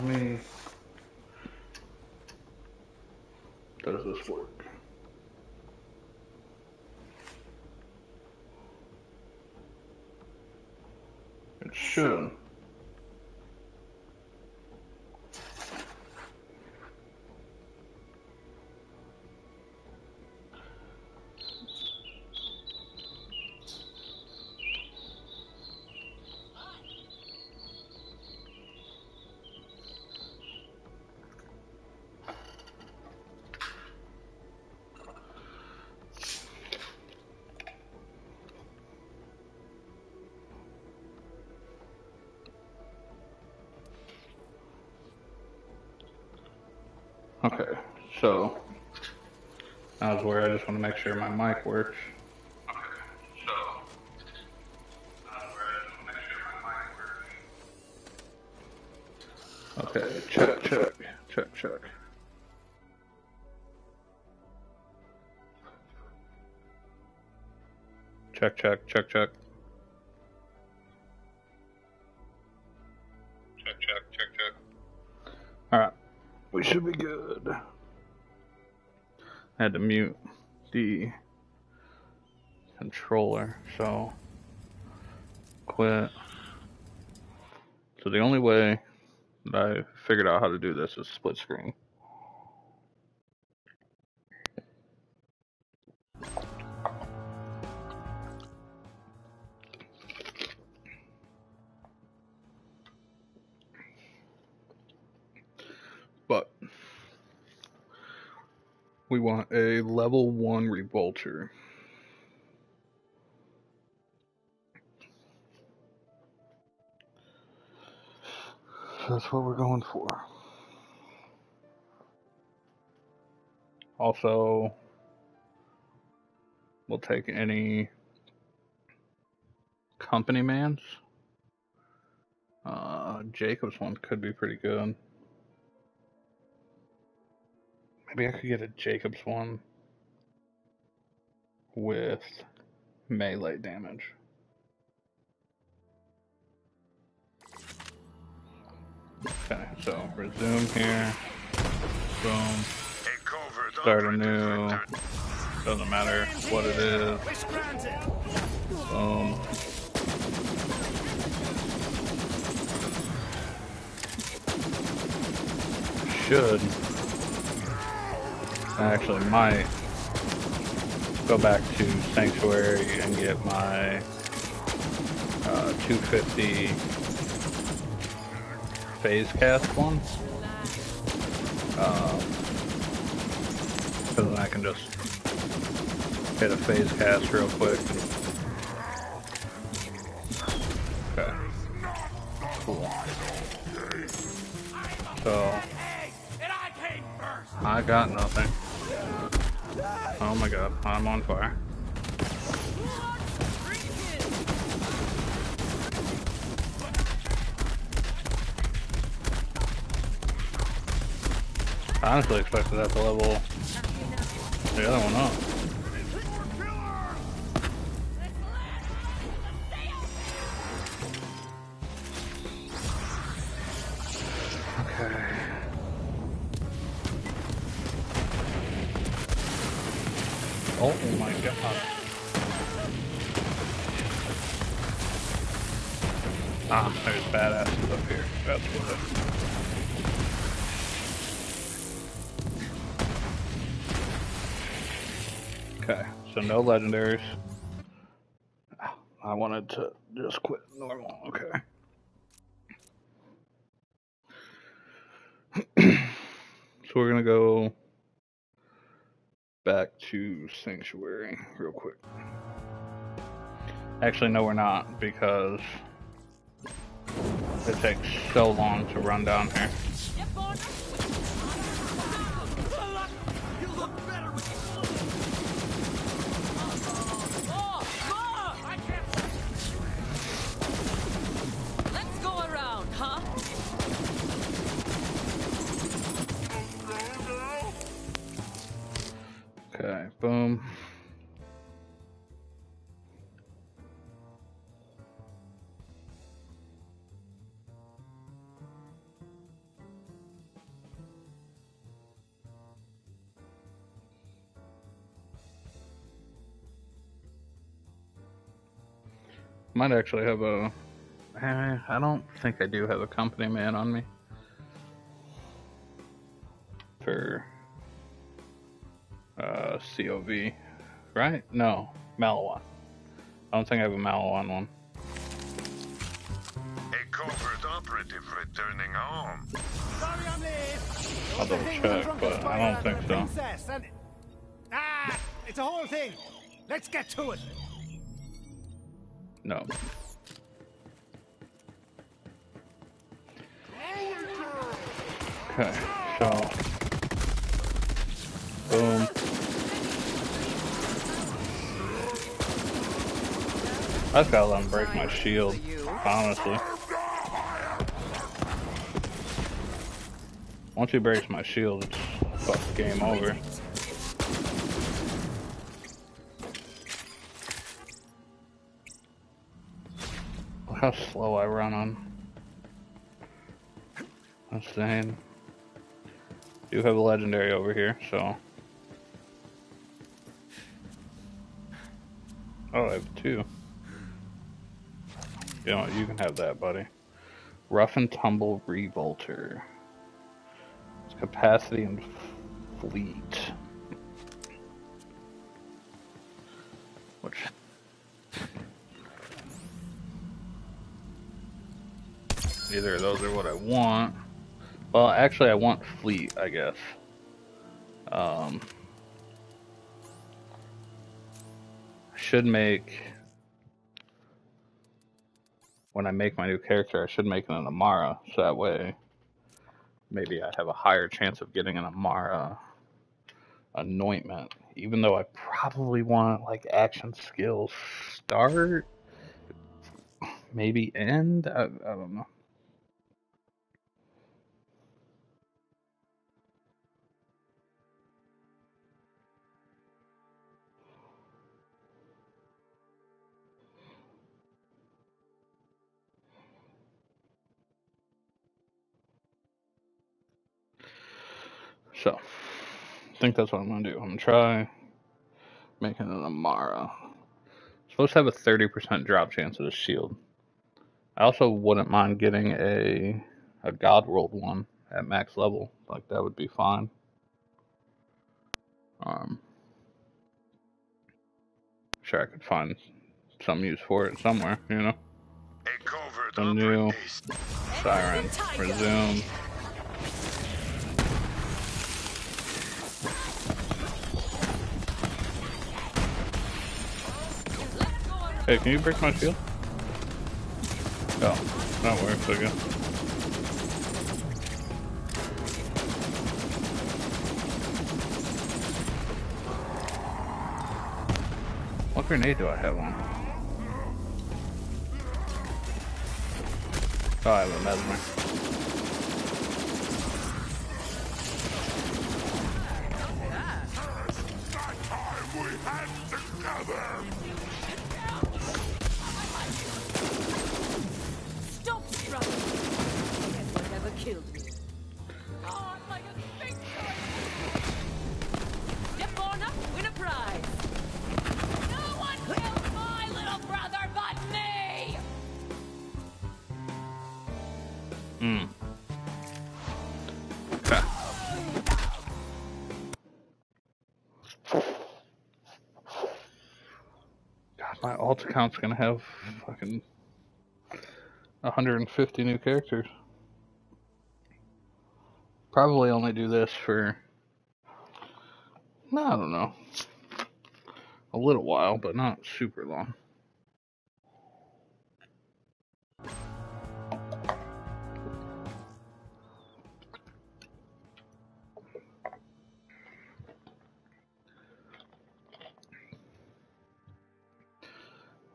me. Does this work? It should. Okay, so that was where I just want to make sure my mic works. Okay, check, check, check, check. Check, check, check, check. Check, check, check, check. Alright, we should be good. I had to mute the controller, so quit. So the only way that I figured out how to do this is split screen. But we want a level 1 revolter. So that's what we're going for. Also, we'll take any company mans. Jacob's one could be pretty good. Maybe I could get a Jacob's one with melee damage. Okay, so resume here. Boom. Start anew. Doesn't matter what it is. Boom. Should. I actually might go back to Sanctuary and get my 250 phase cast one. Because then I can just hit a phase cast real quick. Okay. Cool. So I got nothing. Oh my god, I'm on fire. I honestly expected that to level the other one up. Okay. Oh my god. Ah, there's badasses up here. That's what it. Okay, so no legendaries. I wanted to just quit normal. Okay. So we're gonna go back to Sanctuary real quick. Actually, no, we're not, because it takes so long to run down here. Let's go around, huh? Okay, boom. Might actually have a... I don't think I do have a company man on me. For COV, right? No, Malawan. I don't think I have a Malawan one. A covert operative returning home. Sorry I'm late. I'll double check, but I don't think so. Ah, it's a whole thing. Let's get to it. No. Okay, so boom. I just gotta let him break my shield, honestly. Once he breaks my shield, it's fucking game over. Look how slow I run on. Insane. Do have a legendary over here, so. Oh, I have two. You know, you can have that, buddy. Rough and Tumble Revolter. It's capacity and fleet. Which... Either of those are what I want. Well, actually, I want fleet, I guess. I should make... When I make my new character, I should make it an Amara, so that way maybe I have a higher chance of getting an Amara anointment. Even though I probably want, like, action skills start, maybe end? I don't know. So, I think that's what I'm going to do. I'm going to try making an Amara. It's supposed to have a 30% drop chance of the shield. I also wouldn't mind getting a God World one at max level. Like, that would be fine. Sure, I could find some use for it somewhere, you know? A covert The new operative. Siren. Resume. Hey, can you break my shield? Oh, that works, I guess. What grenade do I have on? Oh, I have a mesmer. Stop struggling. Forget whatever killed me. Oh, I'm like a big step on up, win a prize. No one killed my little brother but me! God, my alt account's gonna have fucking 150 new characters. Probably only do this for, I don't know, a little while, but not super long.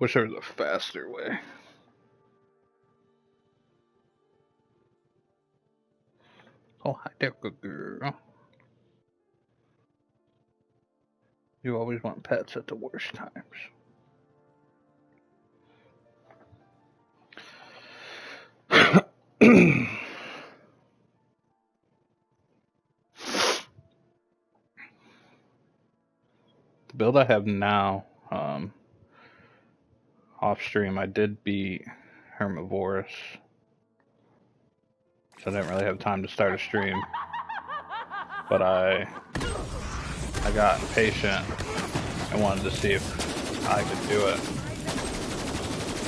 Wish there was a faster way. Oh, hi there, good girl. You always want pets at the worst times. The build I have now, off stream, I did beat Hermivorous. So I didn't really have time to start a stream. But I got impatient and wanted to see if I could do it.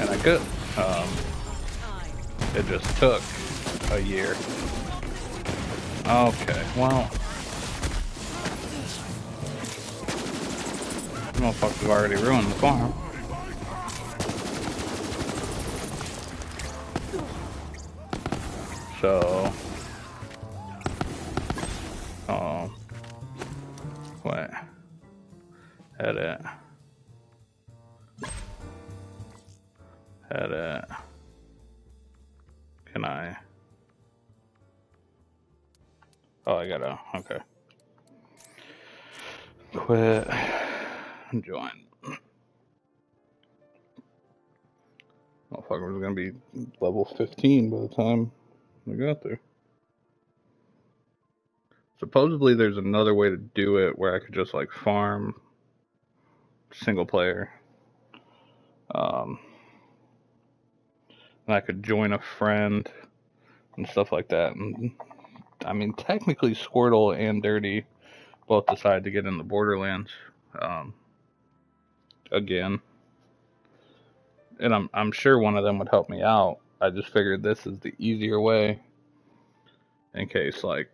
And I could. It just took a year. Okay, well. Motherfuckers have already ruined the farm. So. Wait. Edit. Edit. Can I? Oh, I gotta. Okay. Quit. Join. Motherfucker was gonna be level 15 by the time we got there. Supposedly there's another way to do it where I could just like farm single player. And I could join a friend and stuff like that. And I mean, technically Squirtle and Dirty both decided to get in the Borderlands again. And I'm sure one of them would help me out. I just figured this is the easier way in case like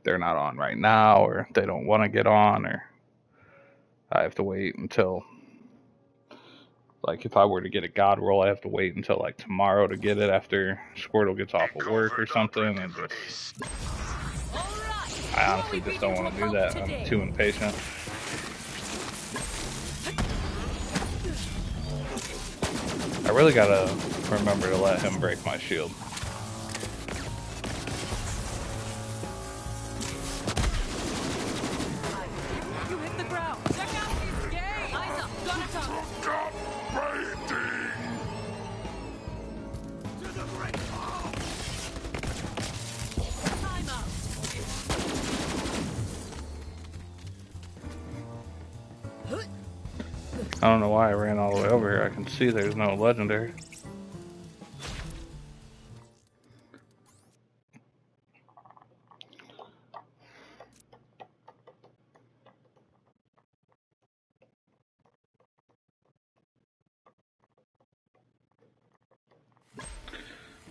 they're not on right now or they don't want to get on or I have to wait until like if I were to get a god roll I have to wait until like tomorrow to get it after Squirtle gets off of work or something and just I honestly just don't want to do that. I'm too impatient. I really gotta remember to let him break my shield. You hit the ground. Check out this game. Eyes up. Gonna talk. Stop waiting! To the great hall! Time out. I don't know why I ran all the way over here. I can see there's no legendary.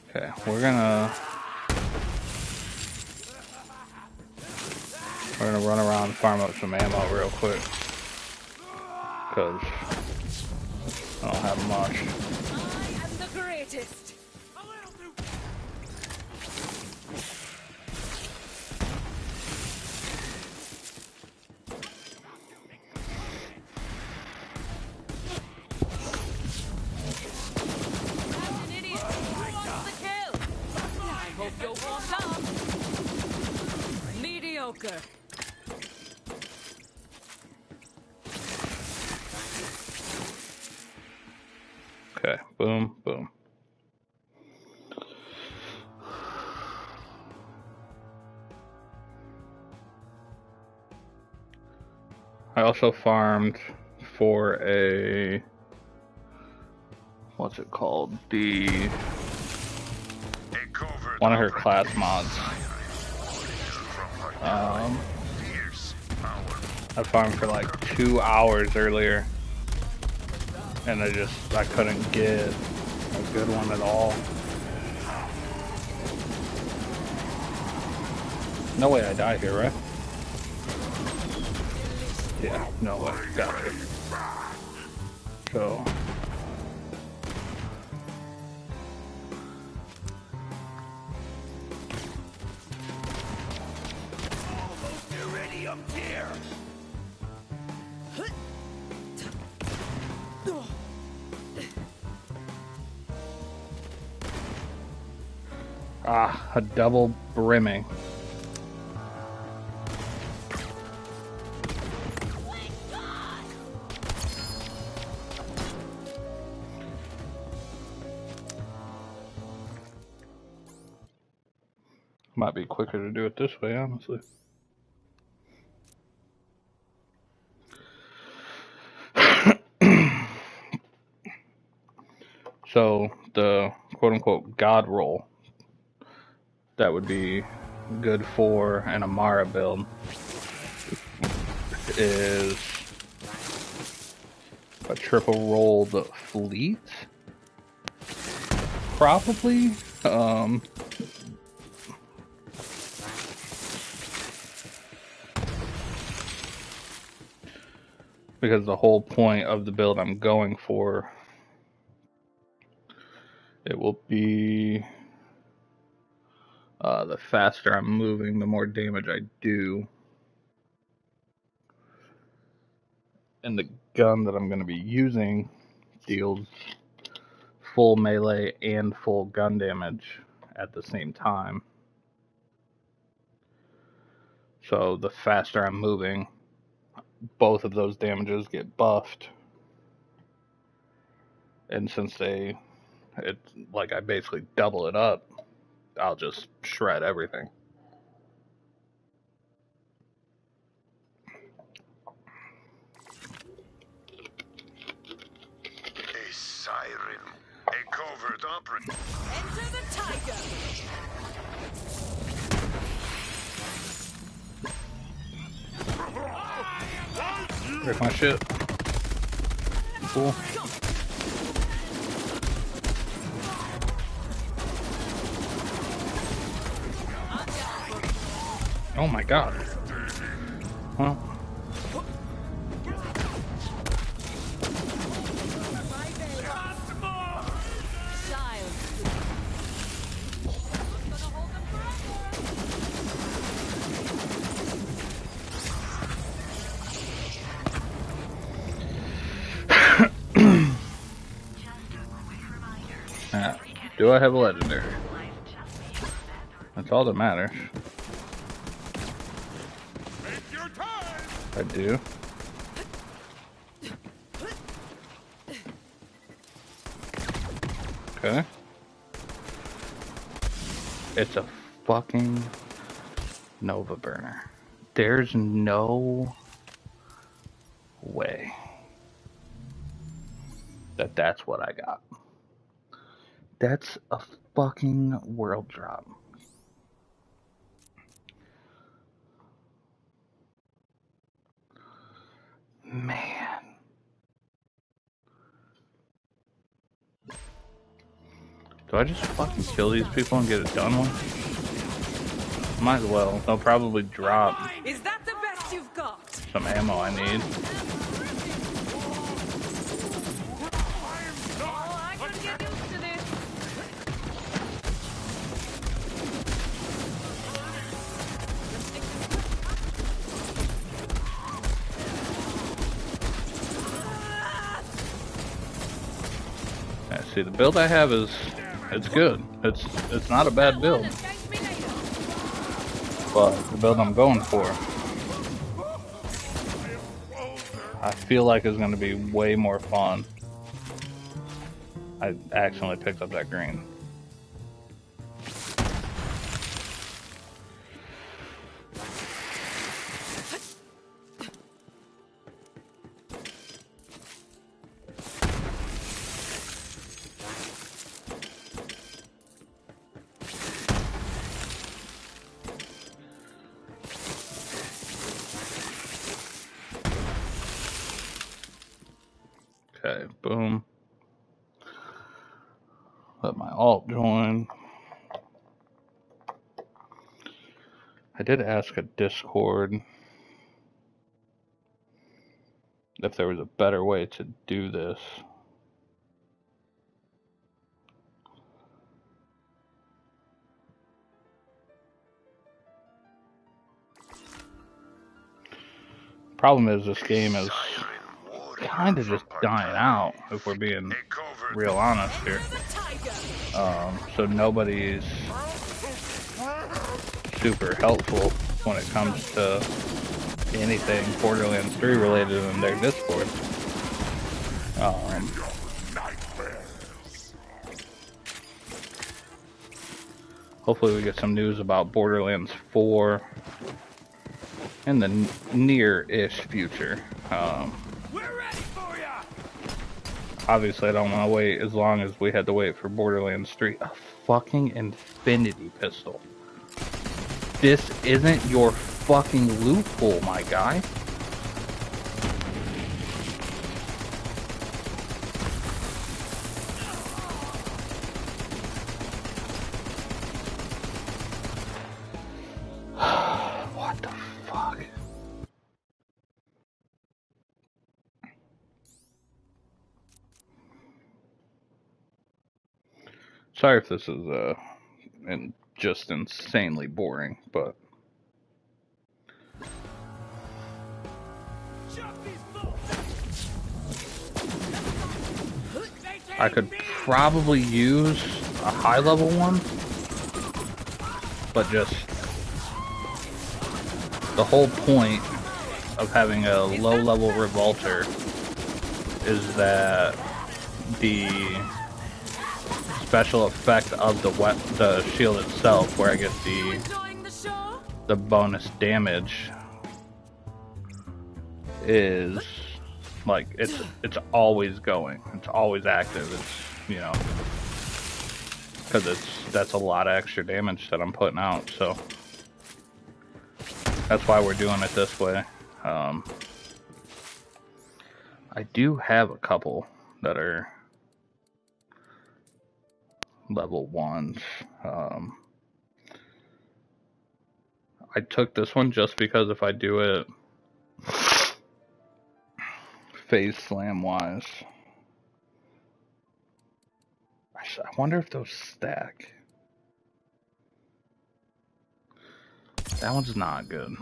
Okay, we're gonna run around and farm up some ammo real quick. Because I don't have much. I am the greatest. I'm an idiot. Who wants the kill? I hope you're warmed up. Mediocre. Okay, boom, boom. I also farmed for a, what's it called? One of her class mods. I farmed for like 2 hours earlier. And I couldn't get a good one at all. No way I die here, right? Yeah, no way. Gotcha. So. Almost already up here! Ah, a double brimming. Might be quicker to do it this way, honestly. So the quote-unquote god roll that would be good for an Amara build is a triple rolled fleet, probably. Because the whole point of the build I'm going for, it will be the faster I'm moving, the more damage I do. And the gun that I'm going to be using deals full melee and full gun damage at the same time. So the faster I'm moving, both of those damages get buffed. And since it's like I basically double it up, I'll just shred everything. A siren. A covert operative. Enter the tiger. Break my shit. Cool. Oh my god. Well. Do I have a legendary? That's all that matters. I do. Okay. It's a fucking Nova burner. There's no way that that's what I got. That's a fucking world drop. Man. Do I just fucking kill these people and get it done with? Might as well. They'll probably drop. Is that the best you've got? Some ammo I need. Oh, I can get used to this. See, the build I have it's good. It's not a bad build. But the build I'm going for, I feel like it's going to be way more fun. I accidentally picked up that green. Okay, boom. Let my alt join. I did ask a Discord if there was a better way to do this. Problem is, this game is kind of just dying out, if we're being real honest here. So nobody's super helpful when it comes to anything Borderlands 3 related in their Discord. Hopefully we get some news about Borderlands 4 in the near-ish future. We're ready for ya. Obviously, I don't want to wait as long as we had to wait for Borderlands 3. A fucking infinity pistol. This isn't your fucking loophole, my guy. What the fuck? Sorry if this is just insanely boring, but I could probably use a high level one, but just the whole point of having a low level revolter is that the special effect of the shield itself, where I get the bonus damage, is like it's always going, it's always active. It's, you know, because that's a lot of extra damage that I'm putting out, so that's why we're doing it this way. I do have a couple that are level 1s. I took this one just because if I do it phase slam wise, I wonder if those stack. That one's not good.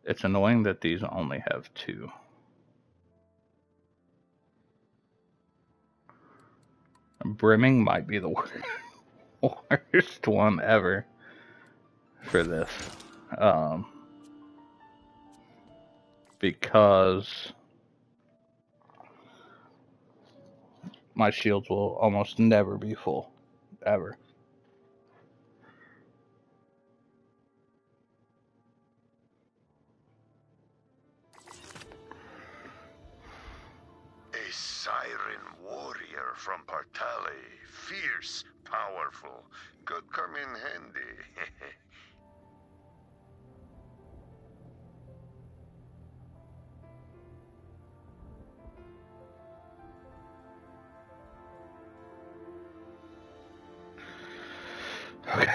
It's annoying that these only have 2. Brimming might be the worst one ever for this. Because my shields will almost never be full. Ever. A siren warrior from Partale. Fierce, powerful. Could come in handy. Okay.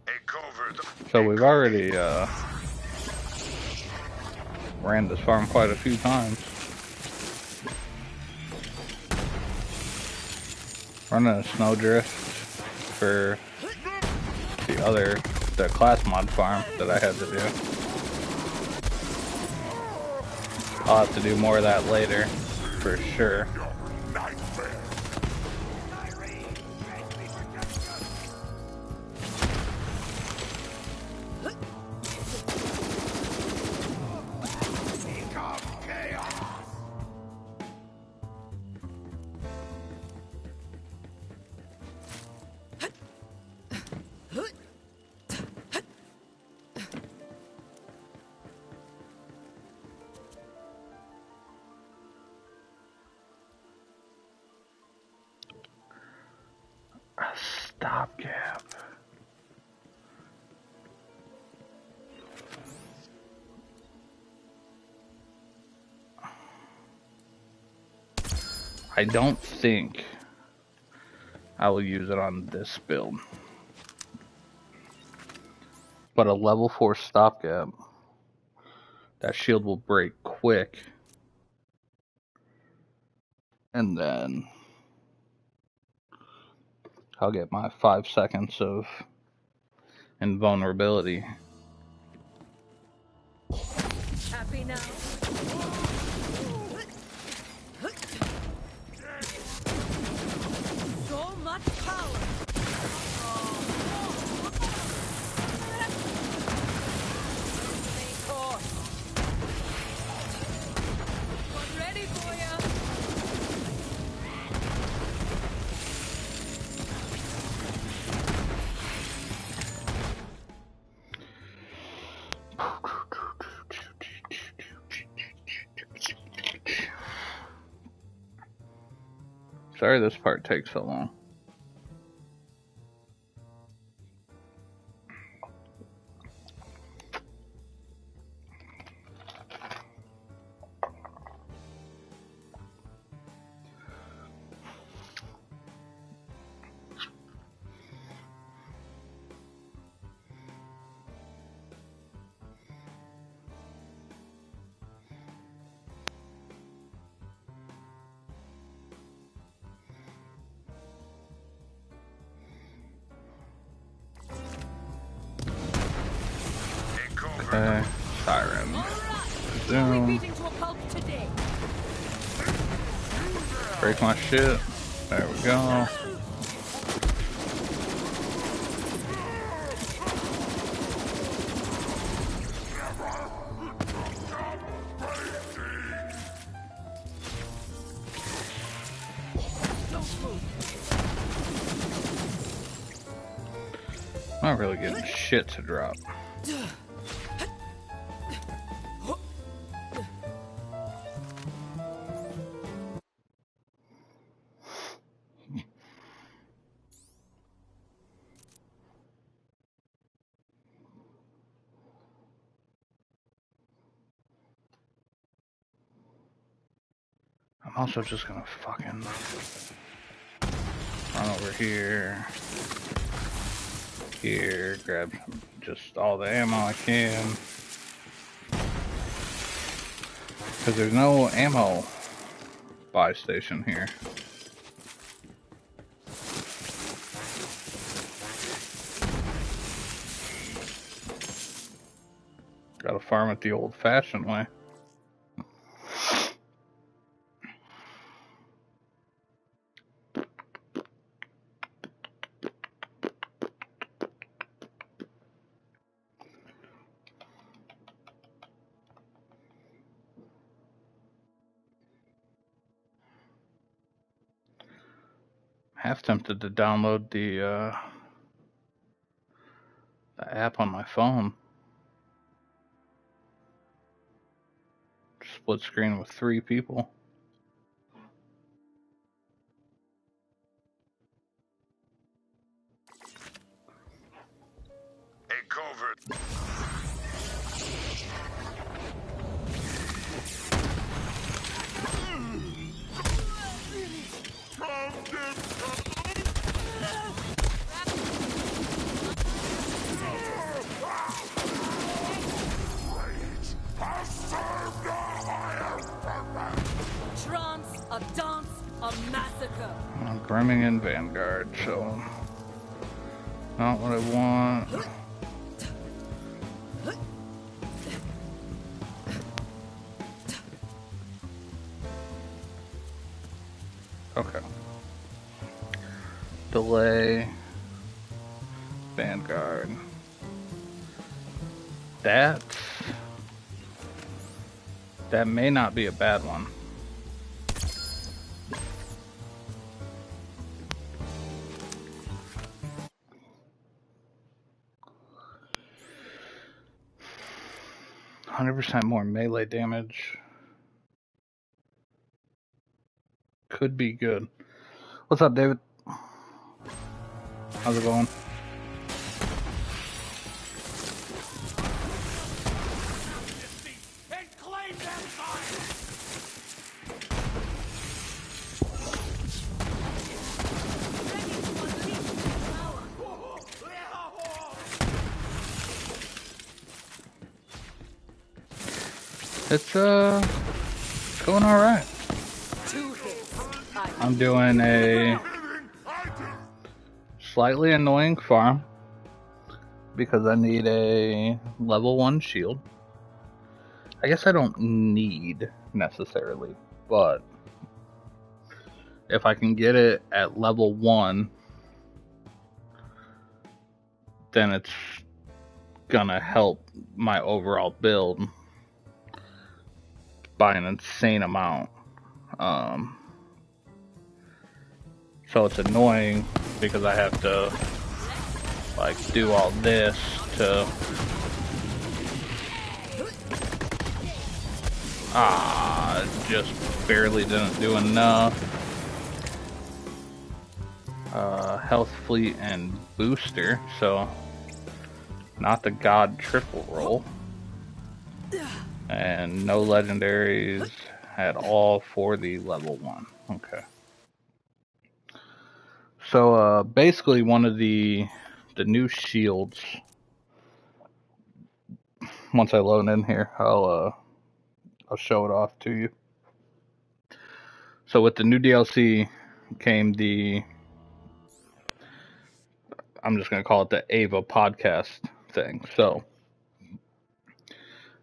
A covert. So we've already ran this farm quite a few times. Running a snowdrift for the class mod farm that I had to do. I'll have to do more of that later, for sure. Stopgap. I don't think I will use it on this build. But a level 4 stopgap, that shield will break quick. And then I'll get my 5 seconds of invulnerability. Happy now? So much power! I'm ready for ya! Sorry this part takes so long. Okay, siren. Zoom. Beating to a pulp today. Break my shit. There we go. Not really getting shit to drop. I'm also just gonna fucking run over here, grab just all the ammo I can. Because there's no ammo buy station here. Gotta farm it the old-fashioned way. Half tempted to download the app on my phone. Split screen with 3 people. A covert. Trance, a dance, a massacre. I'm brimming in Vanguard, so not what I want. Okay. Delay. Vanguard. That may not be a bad one. %, more melee damage. Could be good. What's up, David? How's it going? It's going all right. I'm doing a slightly annoying farm because I need a level 1 shield. I guess I don't need necessarily, but if I can get it at level 1, then it's gonna help my overall build by an insane amount. So it's annoying because I have to like do all this to just barely didn't do enough. Health Fleet and Booster, so not the God triple roll. And no legendaries at all for the level 1. Okay. So basically one of the new shields, once I load in here, I'll show it off to you. So with the new DLC came the, I'm just going to call it the Ava podcast thing. So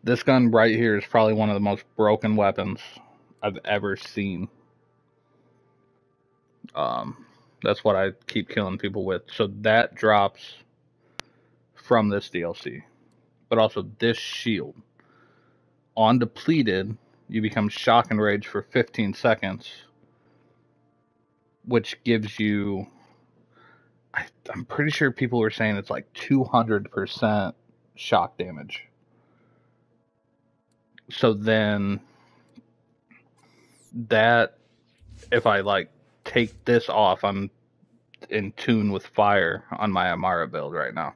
this gun right here is probably one of the most broken weapons I've ever seen. That's what I keep killing people with. So that drops from this DLC. But also this shield. On depleted, you become shock and rage for 15 seconds, which gives you, I'm pretty sure people were saying it's like 200% shock damage. So then that, if I like take this off, I'm in tune with fire on my Amara build right now.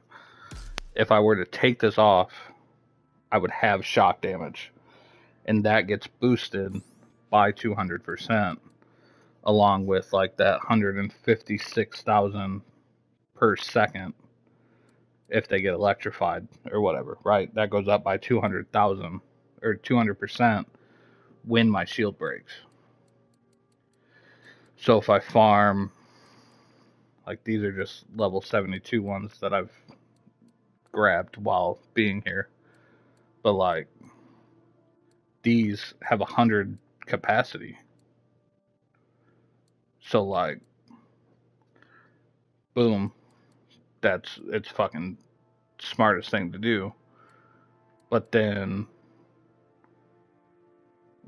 If I were to take this off, I would have shock damage, and that gets boosted by 200%, along with like that 156,000 per second if they get electrified or whatever, right? That goes up by 200,000 or 200% when my shield breaks. So if I farm, like these are just level 72 ones that I've grabbed while being here, but like these have 100 capacity. So like, boom, it's fucking smartest thing to do. But then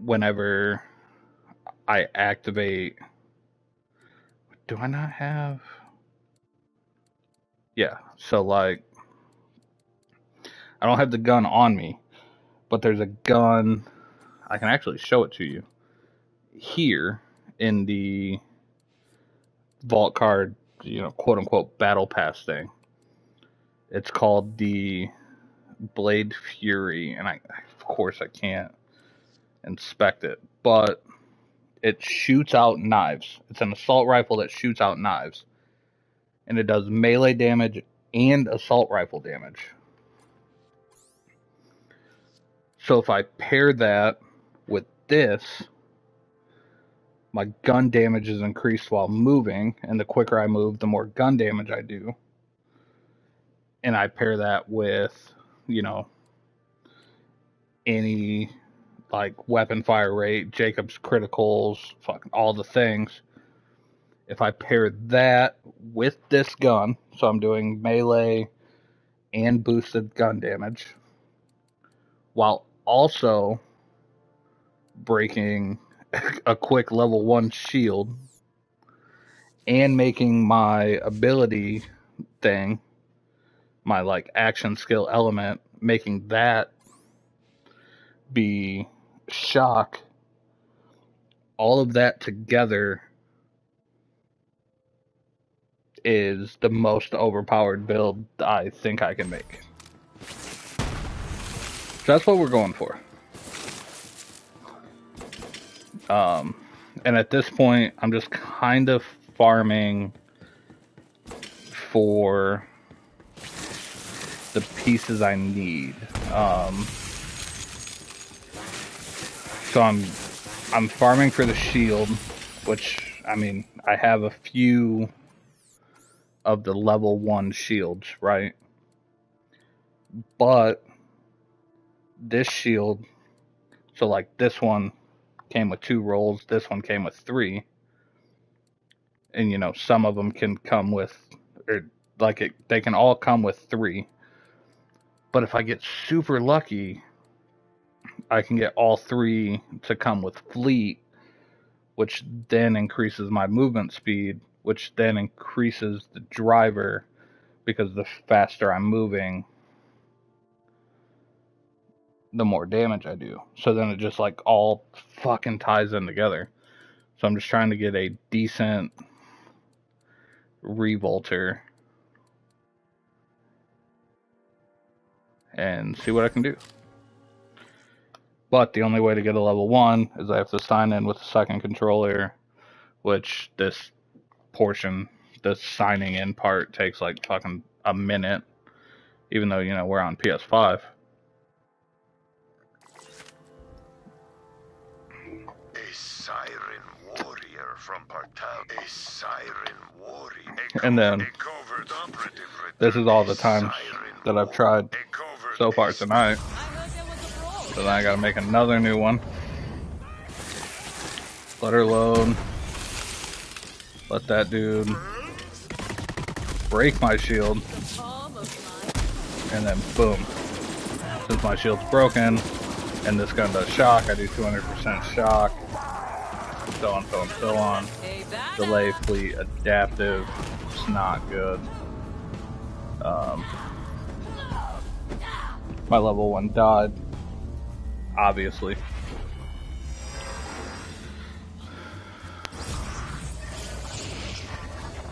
whenever I activate, do I not have? Yeah, so like I don't have the gun on me, but there's a gun. I can actually show it to you here in the vault card, quote unquote battle pass thing. It's called the Blade Fury, and of course I can't inspect it, but it shoots out knives. It's an assault rifle that shoots out knives, and it does melee damage and assault rifle damage. So if I pair that with this, my gun damage is increased while moving, and the quicker I move, the more gun damage I do. And I pair that with, any like weapon fire rate, Jacob's criticals, fucking all the things. If I pair that with this gun, so I'm doing melee and boosted gun damage, while also breaking a quick level 1 shield and making my ability thing, my like action skill element, making that be shock, all of that together is the most overpowered build I think I can make. So that's what we're going for. And at this point, I'm just kind of farming for the pieces I need. So I'm farming for the shield, which, I mean, I have a few of the level 1 shields, right? But this shield, so like this one came with 2 rolls, this one came with 3. And some of them can come with, or like they can all come with 3. But if I get super lucky, I can get all 3 to come with fleet, which then increases my movement speed, which then increases the driver, because the faster I'm moving, the more damage I do. So then it just like all fucking ties in together. So I'm just trying to get a decent Revolter and see what I can do. But the only way to get a level 1 is I have to sign in with the second controller, which this portion, the signing in part, takes like fucking a minute, even though, you know, we're on PS5. A siren warrior from Partal. A siren warrior. And then this is all the times that I've tried so far tonight. So then I gotta make another new one. Let her load. Let that dude break my shield. And then boom. Since my shield's broken and this gun does shock, I do 200% shock. So on, so on, so on. Delay fleet, adaptive. It's not good. My level 1 died. Obviously.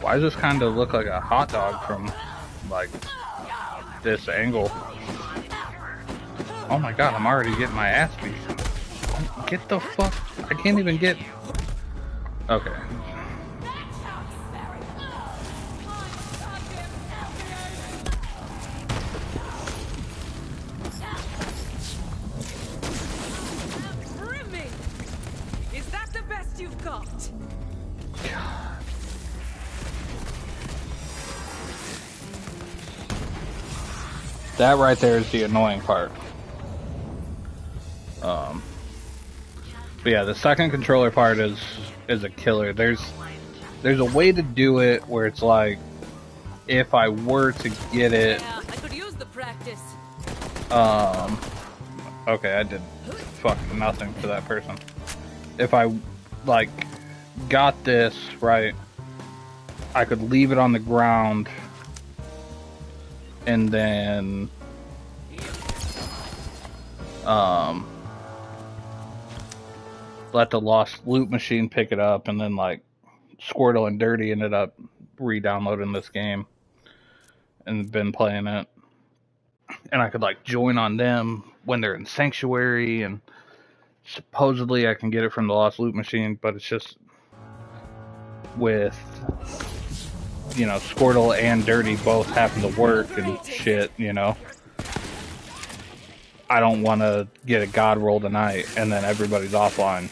Why does this kind of look like a hot dog from, like, this angle? Oh my god, I'm already getting my ass beat. Get the fuck... I can't even get... Okay. Is that the best you've got? That right there is the annoying part. But yeah, the second controller part is a killer. There's a way to do it where it's like, if I were to get it, Yeah, I could use the practice. okay, I did fucking nothing to that person. If I like got this right, I could leave it on the ground and then let the lost loot machine pick it up, and then like Squirtle and Dirty ended up re-downloading this game and been playing it, and I could like join on them when they're in Sanctuary, and supposedly I can get it from the lost loot machine, but it's just with, you know, Squirtle and Dirty both having to work and shit, you know. I don't want to get a god roll tonight and then everybody's offline.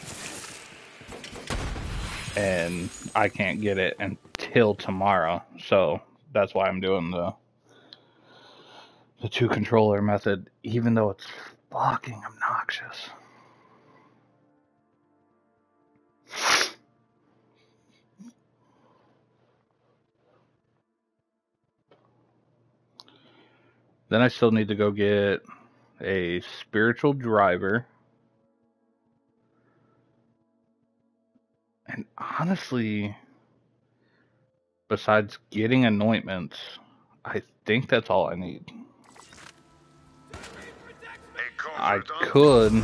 And I can't get it until tomorrow. So that's why I'm doing the 2-controller method, even though it's fucking obnoxious. Then I still need to go get a spiritual driver. And honestly, besides getting anointments, I think that's all I need. I could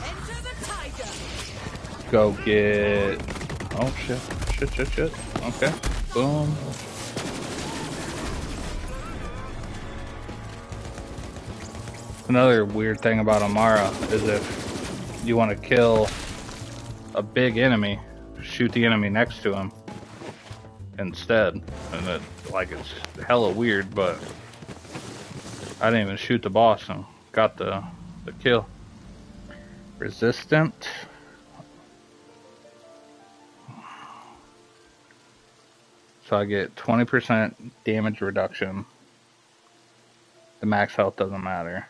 go get... Oh shit, shit. Okay, boom. Another weird thing about Amara is if you want to kill a big enemy, shoot the enemy next to him instead. And it, like, it's hella weird, but I didn't even shoot the boss and got the kill. Resistant. So I get 20% damage reduction. The max health doesn't matter.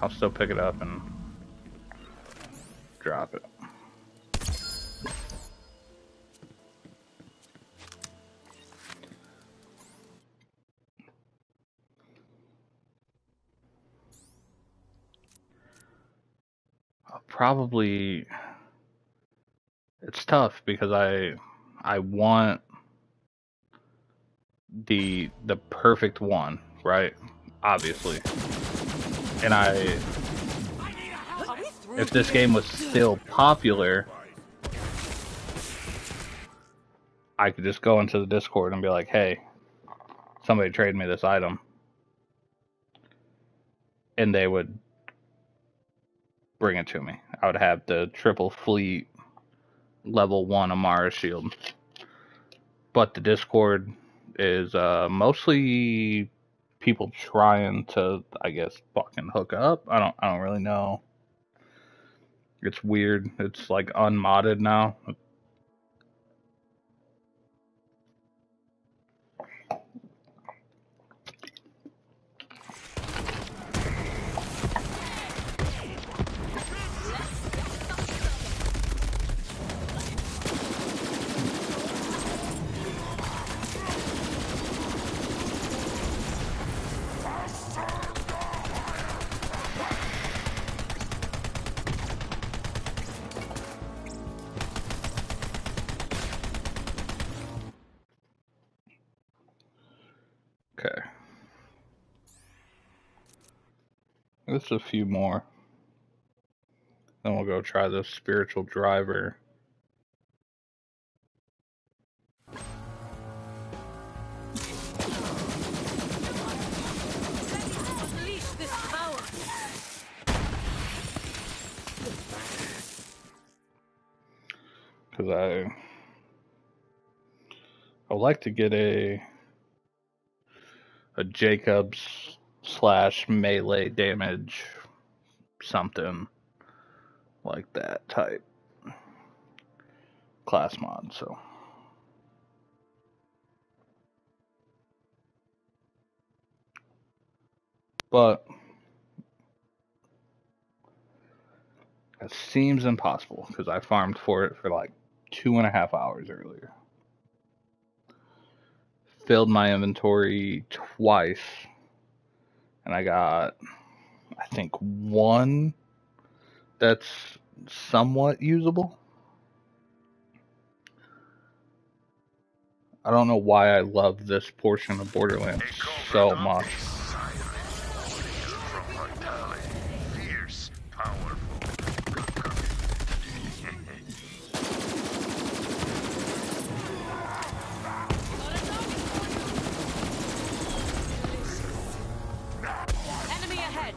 I'll still pick it up and drop it. I'll probably... It's tough because I want the perfect one, right? Obviously. And if this game was still popular, I could just go into the Discord and be like, hey, somebody trade me this item. And they would bring it to me. I would have the triple fleet level 1 Amara shield. But the Discord is mostly people trying to, I guess, fucking hook up. I don't really know. It's weird. It's like unmodded now. Okay. There's a few more. Then we'll go try the spiritual driver. Unleash this power. Because I would like to get a Jacobs / melee damage, something like that type class mod. So but it seems impossible because I farmed for it for like 2.5 hours earlier. Filled my inventory twice, and I got, I think, one that's somewhat usable. I don't know why I love this portion of Borderlands so much. Fierce, powerful, Enemy ahead.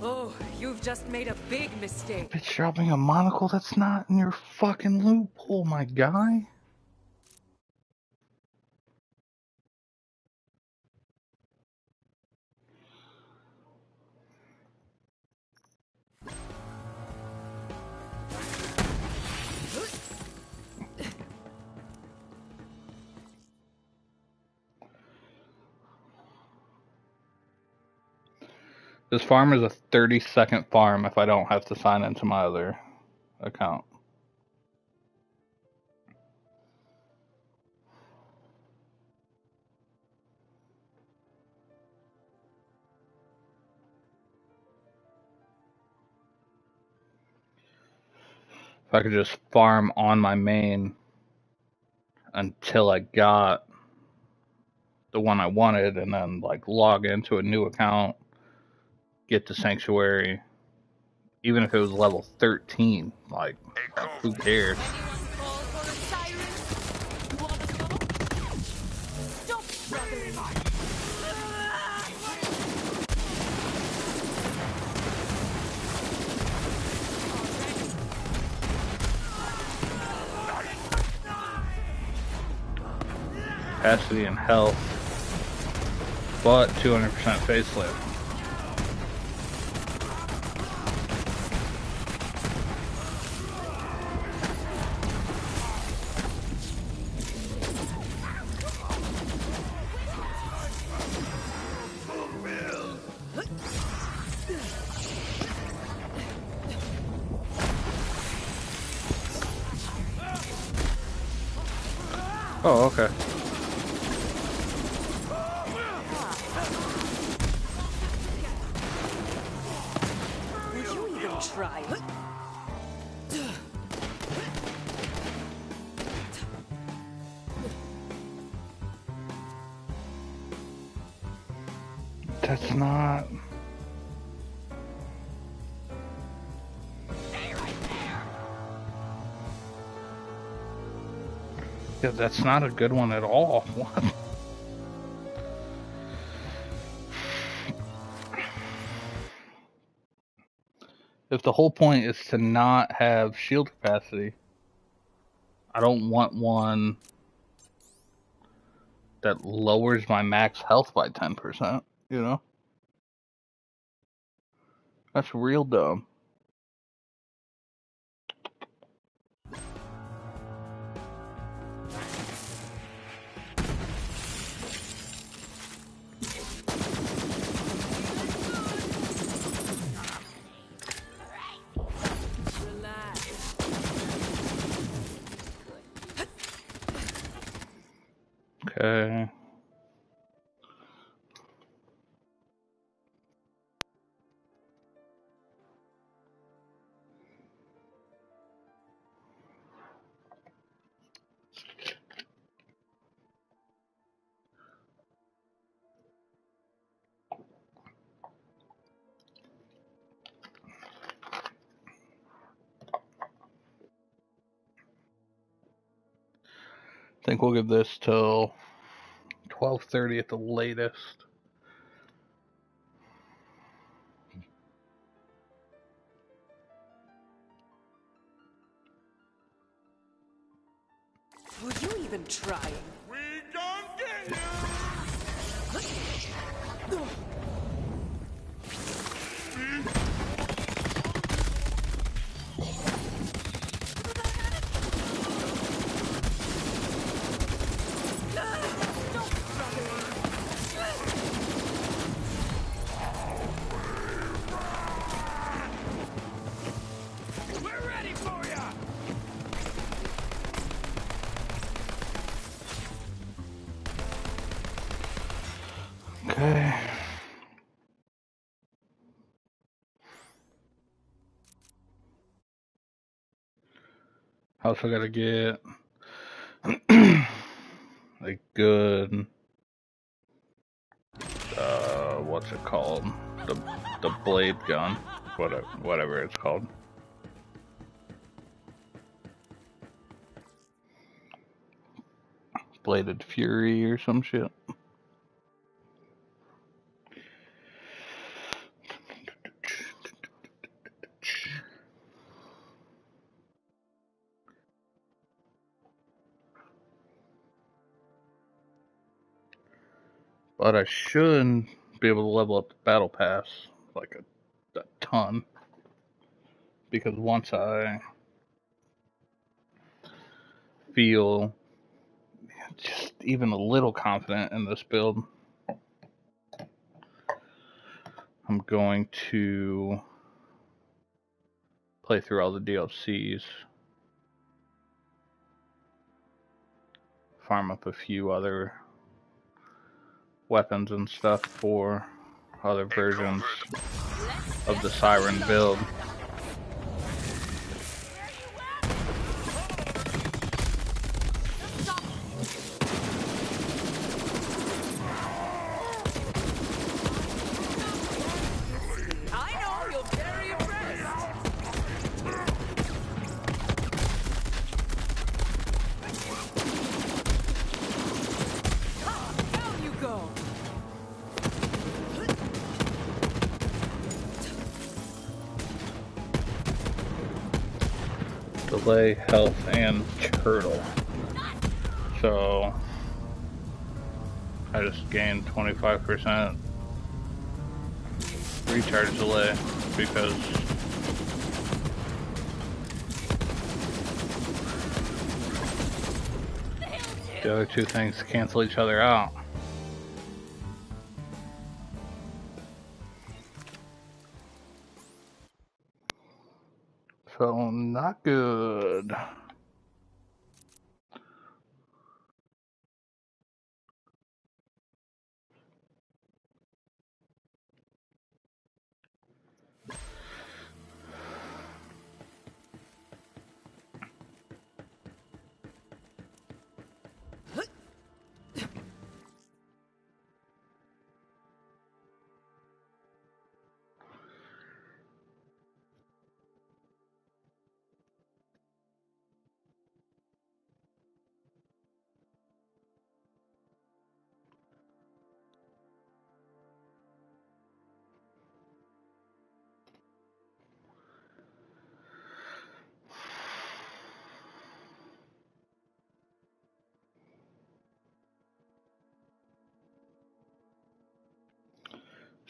Oh, you've just made a big mistake. Bitch dropping a monocle that's not in your fucking loophole, my guy. This farm is a 30-second farm if I don't have to sign into my other account. If I could just farm on my main until I got the one I wanted and then like log into a new account, get the sanctuary, even if it was level 13, like, who cares? Anyone call for a siren? You wanna go? Stop struggling. Capacity and health, but 200% facelift. Oh, okay. Would you even try? That's not... Yeah, that's not a good one at all. What? If the whole point is to not have shield capacity, I don't want one that lowers my max health by 10%, you know? That's real dumb. Relax. Okay. I think we'll give this till 12:30 at the latest. Were you even trying? We don't get you! We're ready for ya! Okay. I also gotta get a good what's it called? The blade gun. Whatever it's called. Bladed Fury or some shit. But I should be able to level up the battle pass like a ton. Because once I feel just even a little confident in this build, I'm going to play through all the DLCs, farm up a few other weapons and stuff for other versions of the Siren build. I know you're very impressed. Down you go. Delay, health, and turtle. So I just gained 25% recharge delay because the other two things cancel each other out. So not good.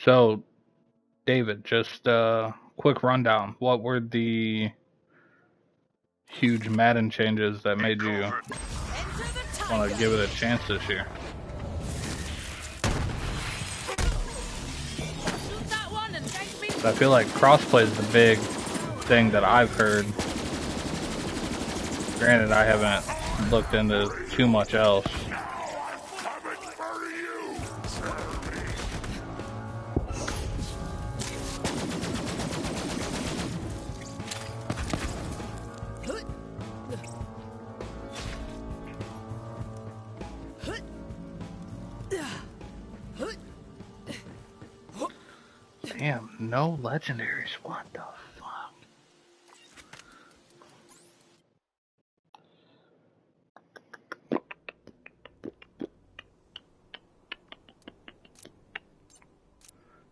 So, David, just quick rundown. What were the huge Madden changes that made you Enter the want tiger. to give it a chance this year? Shoot that one and thank me. I feel like crossplay is the big thing that I've heard. Granted, I haven't looked into too much else. Damn, no legendaries. What the fuck?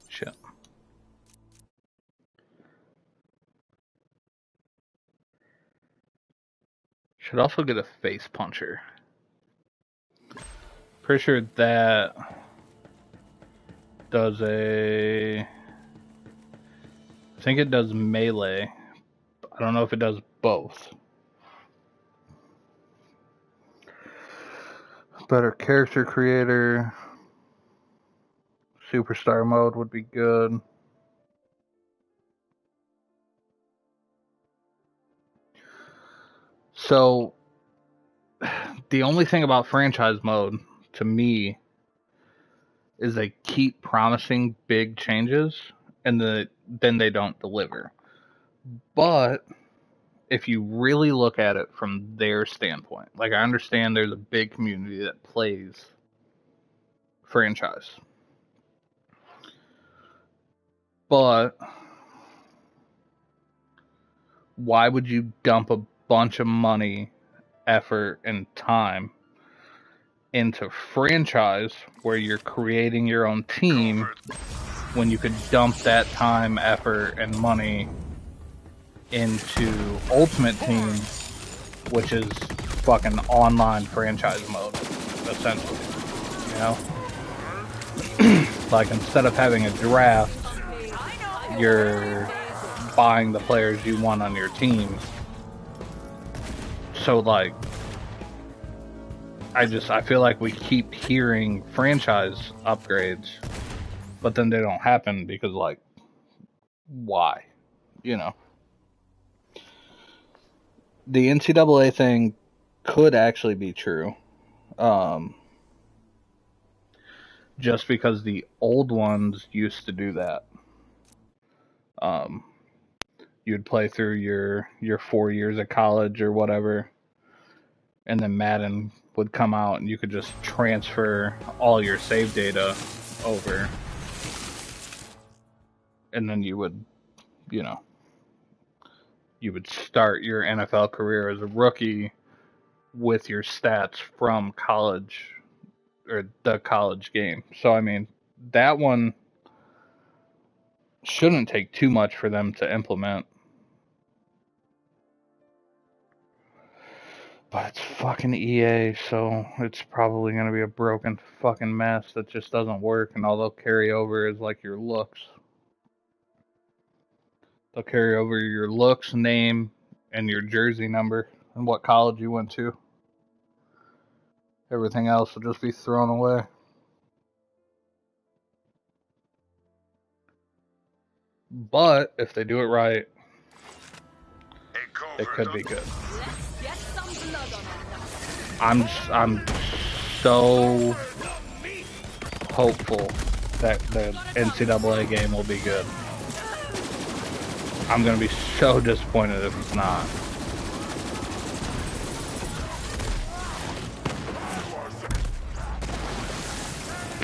Shit. Should also get a face puncher. Pretty sure that does a... I think it does melee. I don't know if it does both. Better character creator. Superstar mode would be good. So, the only thing about franchise mode, to me, is they keep promising big changes, and then they don't deliver. But if you really look at it from their standpoint, like I understand there's a big community that plays franchise. But why would you dump a bunch of money, effort, and time into franchise where you're creating your own team when you could dump that time, effort, and money into Ultimate Team, which is fucking online franchise mode, essentially, you know? Like, instead of having a draft, you're buying the players you want on your team. So, like, I feel like we keep hearing franchise upgrades, but then they don't happen because, like, why? You know? The NCAA thing could actually be true. Just because the old ones used to do that. You'd play through your 4 years of college or whatever, and then Madden would come out and you could just transfer all your save data over, and then you would, you know, you would start your NFL career as a rookie with your stats from college or the college game. So, I mean, that one shouldn't take too much for them to implement. But it's fucking EA, so it's probably going to be a broken fucking mess that just doesn't work, and all they'll carry over is like your looks. They'll carry over your looks, name, and your jersey number, and what college you went to. Everything else will just be thrown away. But if they do it right, it could be good. Let's get some blood on our knuckles. I'm so hopeful that the NCAA game will be good. I'm gonna be so disappointed if it's not.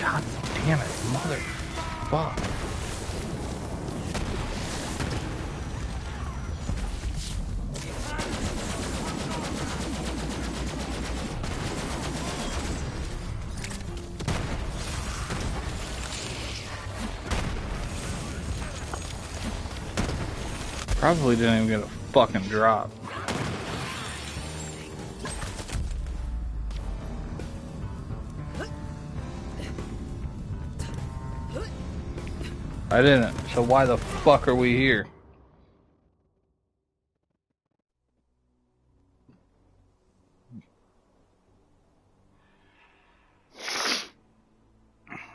God damn it, motherfucker. Probably didn't even get a fucking drop. I didn't. So why the fuck are we here?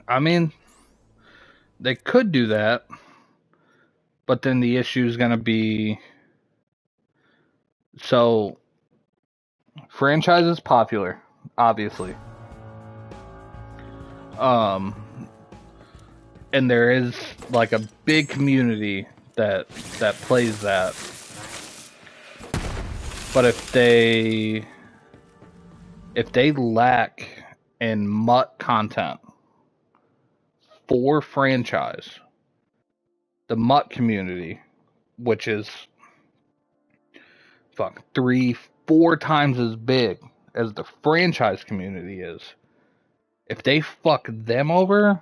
I mean, they could do that, but then the issue is going to be, so franchise is popular, obviously. And there is like a big community that plays that. But if they lack in MUT content for franchise, the MUT community, which is 3-4 times as big as the franchise community is, if they fuck them over,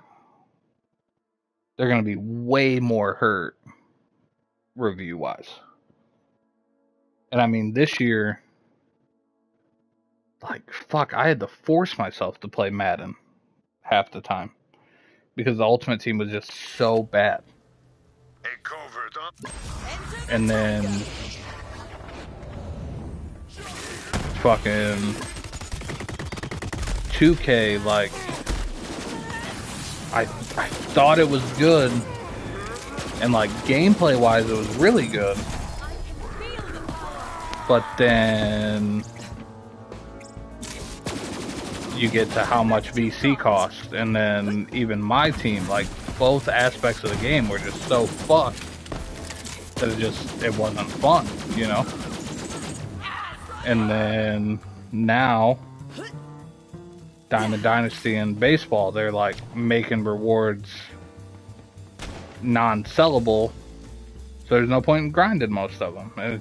they're gonna be way more hurt review wise. And I mean, this year, like, fuck, I had to force myself to play Madden half the time because the Ultimate Team was just so bad. A covert up. And then fucking 2K, like, I thought it was good, and like gameplay wise it was really good, but then you get to how much VC costs, and then even my team, like, both aspects of the game were just so fucked that it wasn't fun, you know? And then now Diamond Dynasty and baseball, they're like making rewards non-sellable, so there's no point in grinding most of them, and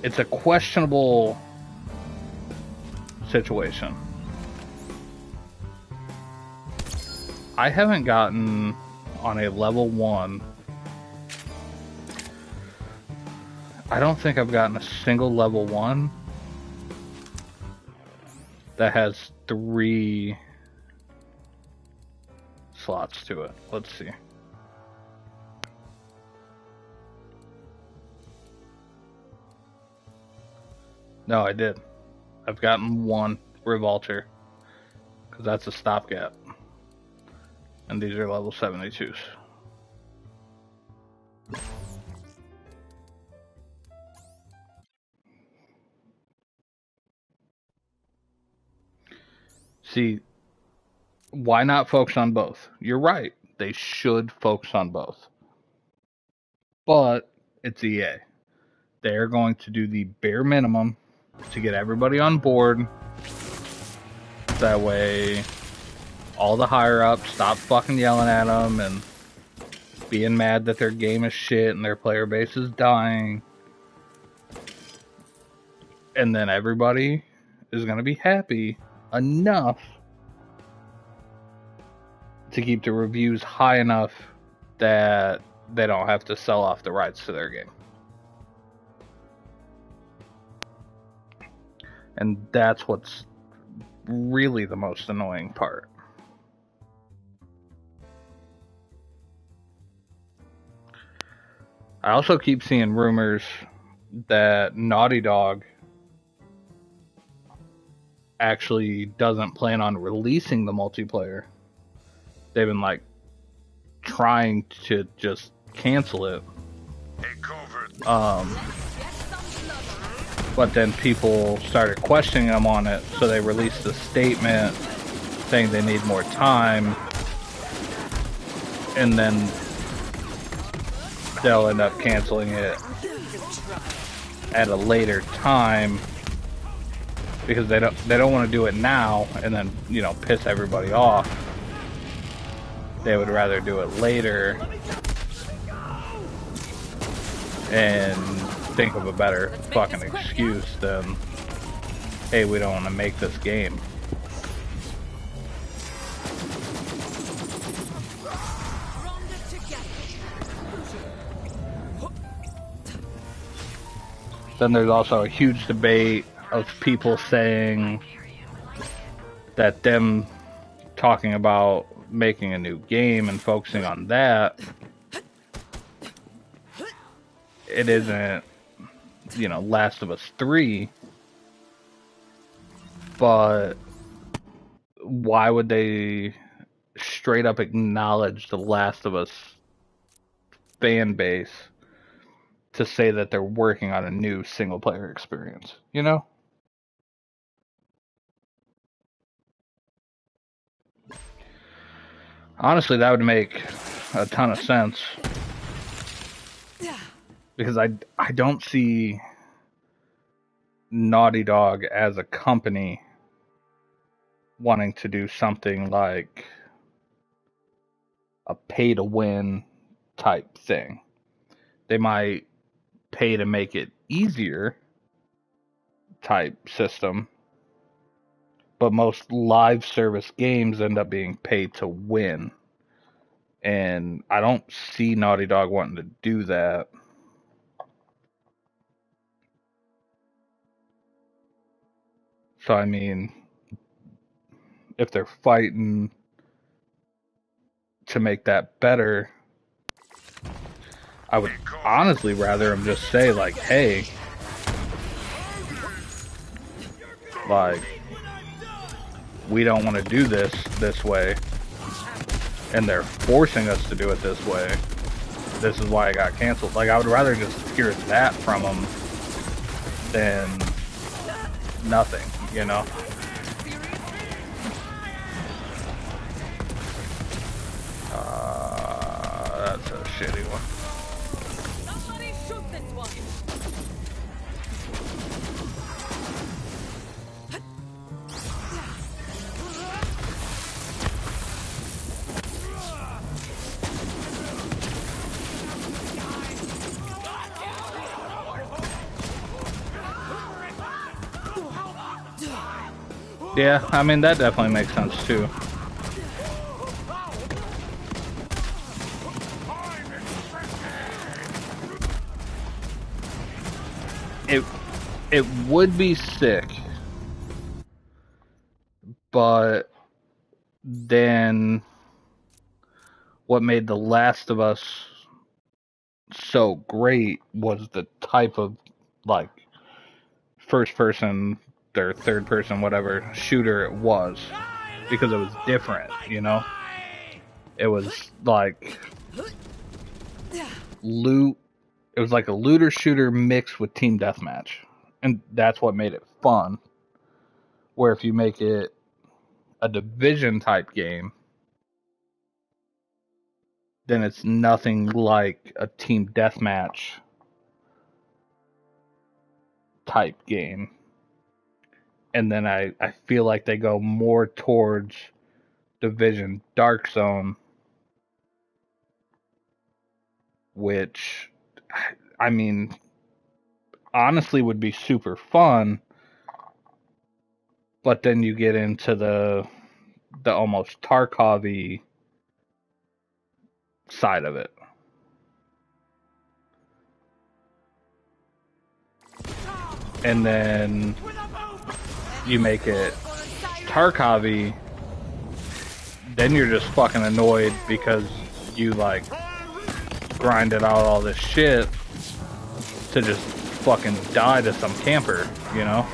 it's a questionable situation. I haven't gotten on a level 1. I don't think I've gotten a single level 1 that has 3 slots to it. Let's see. No, I did. I've gotten 1 Revolter, because that's a stopgap. And these are level 72s. See, why not focus on both? You're right. They should focus on both. But it's EA. They're going to do the bare minimum to get everybody on board. That way, all the higher ups stop fucking yelling at them and being mad that their game is shit and their player base is dying. And then everybody is going to be happy enough to keep the reviews high enough that they don't have to sell off the rights to their game. And that's what's really the most annoying part. I also keep seeing rumors that Naughty Dog actually doesn't plan on releasing the multiplayer. They've been like trying to just cancel it. But then people started questioning them on it, so they released a statement saying they need more time, and then they'll end up canceling it at a later time because they don't want to do it now and then, you know, piss everybody off. They would rather do it later and think of a better fucking excuse than, hey, we don't want to make this game. Then there's also a huge debate of people saying that them talking about making a new game and focusing on that, it isn't, you know, Last of Us 3, but why would they straight up acknowledge the Last of Us fan base to say that they're working on a new single player experience, you know? Honestly, that would make a ton of sense. Because I don't see Naughty Dog as a company wanting to do something like a pay to win type thing. They might pay to make it easier type system, but most live service games end up being pay to win. And I don't see Naughty Dog wanting to do that. So, I mean, if they're fighting to make that better, I would honestly rather them just say, like, hey, like, we don't want to do this way, and they're forcing us to do it this way. This is why it got canceled. Like, I would rather just hear that from them than nothing, you know? That's a shitty one. Somebody shoot this one. Yeah, I mean, that definitely makes sense, too. It would be sick, but then what made The Last of Us so great was the type of, like, first person or third person, whatever, shooter it was. Because it was different, you know? It was like loot. It was like a looter shooter mixed with team deathmatch. And that's what made it fun. Where if you make it a Division type game, then it's nothing like a team deathmatch type game. And then I feel like they go more towards Division Dark Zone, which, I mean, honestly would be super fun, but then you get into the almost Tarkov-y side of it. And then you make it Tarkov-y, then you're just fucking annoyed because you, like, grinded out all this shit to just fucking die to some camper, you know?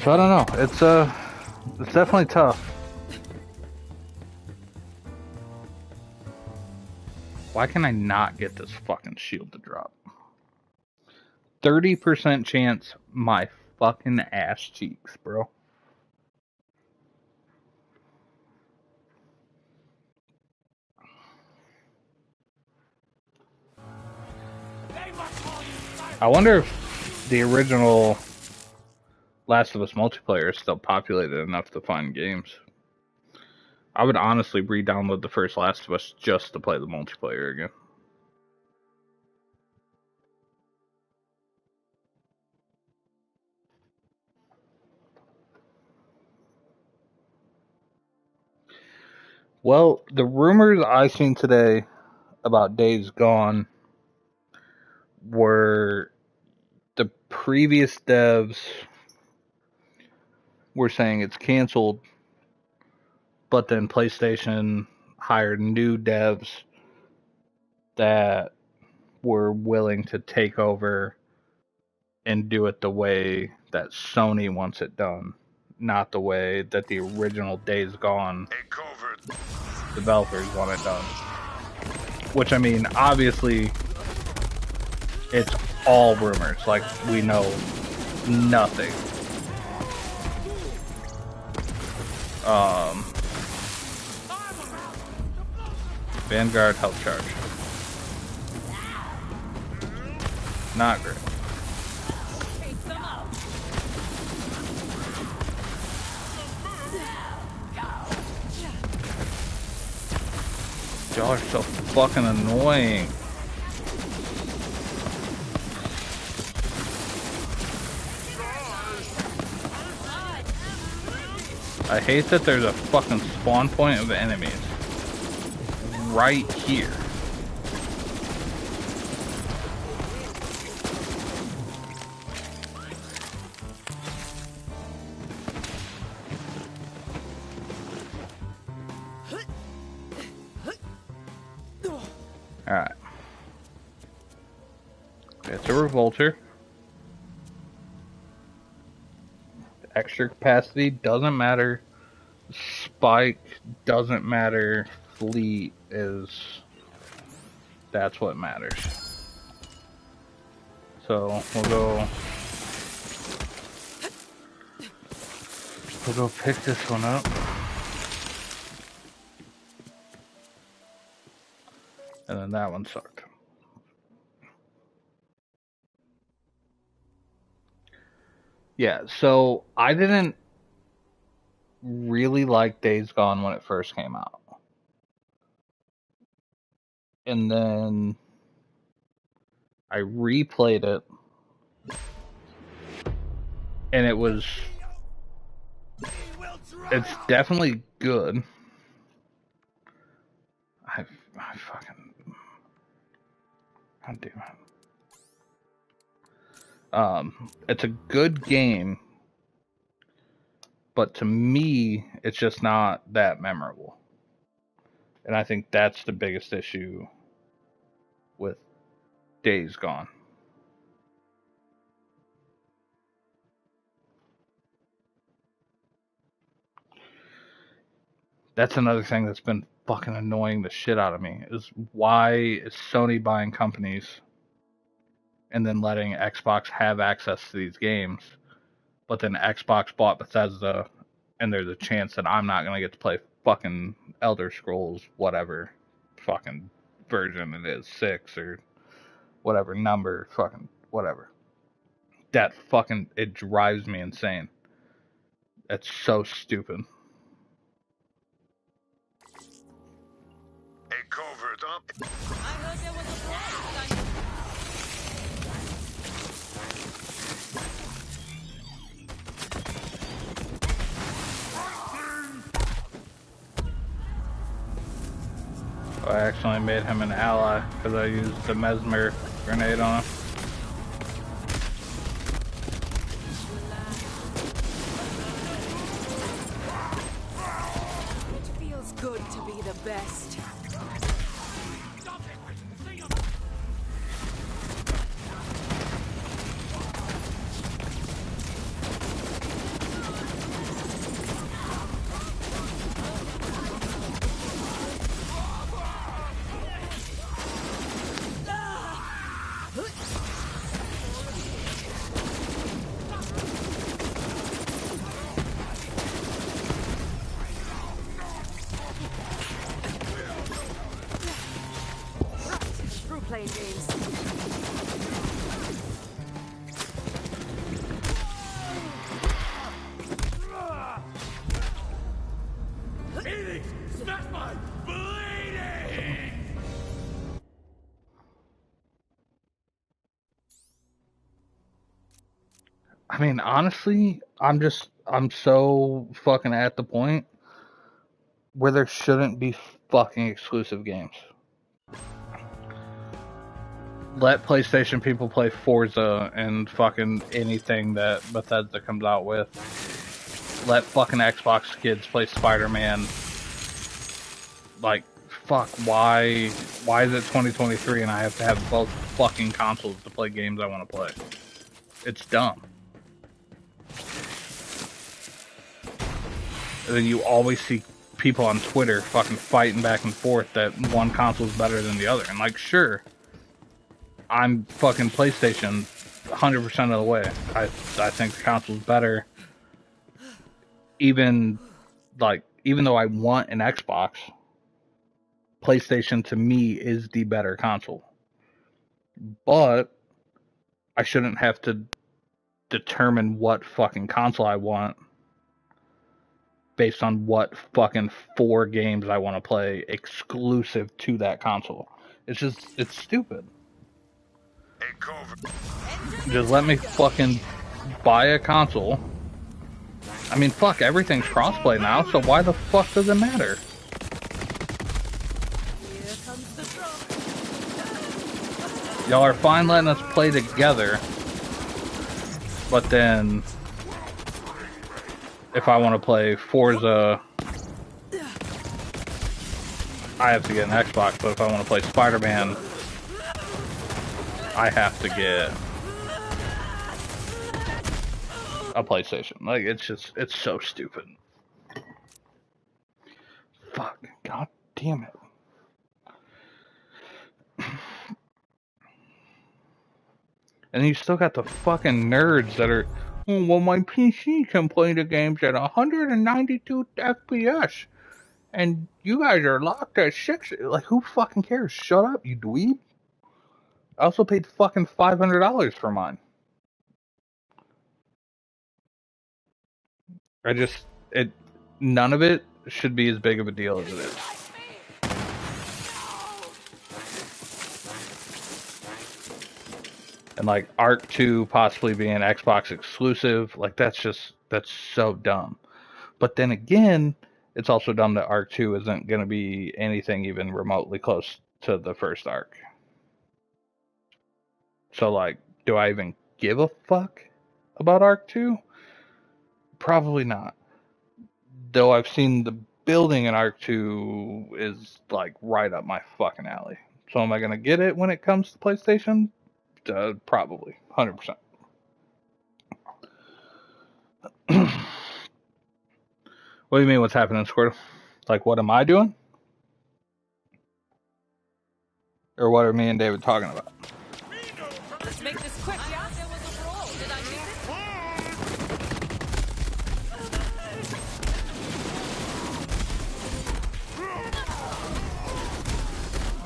So I don't know. It's definitely tough. Why can I not get this fucking shield to drop? 30% chance my fucking ass cheeks, bro. I wonder if the original Last of Us multiplayer is still populated enough to find games. I would honestly re-download the first Last of Us just to play the multiplayer again. Well, the rumors I seen today about Days Gone were the previous devs were saying it's canceled, but then PlayStation hired new devs that were willing to take over and do it the way that Sony wants it done, not the way that the original Days Gone developers want it done. Which, I mean, obviously, it's all rumors. Like, we know nothing. Vanguard health charge. Not great. Y'all are so fucking annoying. I hate that there's a fucking spawn point of enemies right here. Alright. It's a revolter. Extra capacity doesn't matter. Spike doesn't matter. Fleet is... that's what matters. So, we'll go pick this one up. And then that one sucked. Yeah, so I didn't really like Days Gone when it first came out. And then I replayed it. And it was... it's definitely good. I fucking... God damn it. It's a good game, but to me, it's just not that memorable. And I think that's the biggest issue with Days Gone. That's another thing that's been fucking annoying the shit out of me, is why is Sony buying companies and then letting Xbox have access to these games, but then Xbox bought Bethesda, and there's a chance that I'm not going to get to play fucking Elder Scrolls, whatever fucking version it is, 6 or whatever number, fucking whatever. That fucking, it drives me insane. That's so stupid. A covert up. I heard there was a blast on I accidentally made him an ally because I used the mesmer grenade on him. It feels good to be the best. Playing games. Phoenix, smash my bleeding! I mean, honestly, I'm so fucking at the point where there shouldn't be fucking exclusive games. let PlayStation people play Forza and fucking anything that Bethesda comes out with. Let fucking Xbox kids play Spider-Man. Like, fuck, why is it 2023 and I have to have both fucking consoles to play games I want to play? It's dumb. And then you always see people on Twitter fucking fighting back and forth that one console's better than the other. And like, sure, I'm fucking PlayStation 100% of the way. I think the console's better. Even though I want an Xbox, PlayStation to me is the better console. But I shouldn't have to determine what fucking console I want based on what fucking 4 games I want to play exclusive to that console. It's stupid. Just let me fucking buy a console. I mean, fuck, everything's crossplay now, so why the fuck does it matter? Here comes the trouble. Y'all are fine letting us play together, but then if I want to play Forza, I have to get an Xbox, but if I want to play Spider-Man, I have to get a PlayStation. Like, it's so stupid. Fuck, god damn it. And you still got the fucking nerds that are, oh, well, my PC can play the games at 192 FPS. And you guys are locked at 60. Like, who fucking cares? Shut up, you dweeb. I also paid fucking $500 for mine. None of it should be as big of a deal as it is. And like Arc 2 possibly being Xbox exclusive, like that's so dumb. But then again, it's also dumb that Arc 2 isn't going to be anything even remotely close to the first Arc. So like, do I even give a fuck about Arc 2? Probably not. Though I've seen the building in Arc 2 is like right up my fucking alley. So am I going to get it when it comes to PlayStation? Probably. 100%. What do you mean what's happening, Squirtle? Like, what am I doing? Or what are me and David talking about? Let's make this quick, yeah? There was a brawl. Did I miss it?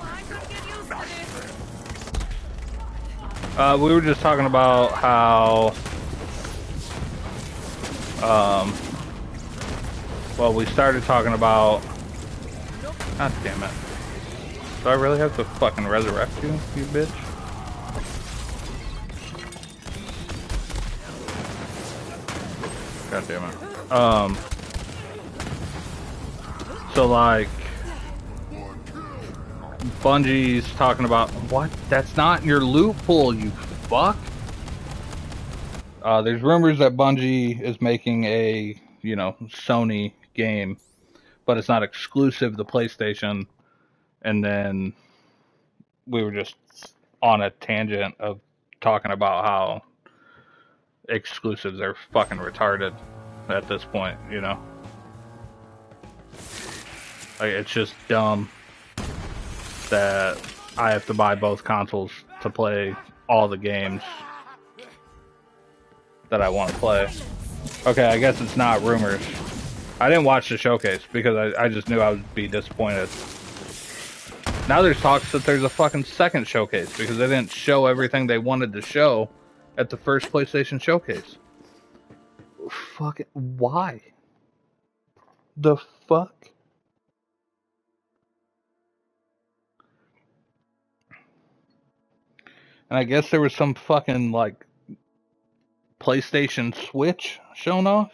I could get used to this. We were just talking about how, well, we started talking about, god damn it. Do I really have to fucking resurrect you, you bitch? God damn it. So like, Bungie's talking about, what? That's not in your loot pool, you fuck. There's rumors that Bungie is making a, Sony game, but it's not exclusive to PlayStation. And then we were just on a tangent of talking about how exclusives are fucking retarded at this point, Like, it's just dumb that I have to buy both consoles to play all the games that I want to play. Okay, I guess it's not rumors. I didn't watch the showcase because I just knew I would be disappointed. Now there's talks that there's a fucking second showcase because they didn't show everything they wanted to show at the first PlayStation showcase. Fuck it. Why? The fuck? And I guess there was some fucking, like, PlayStation Switch shown off.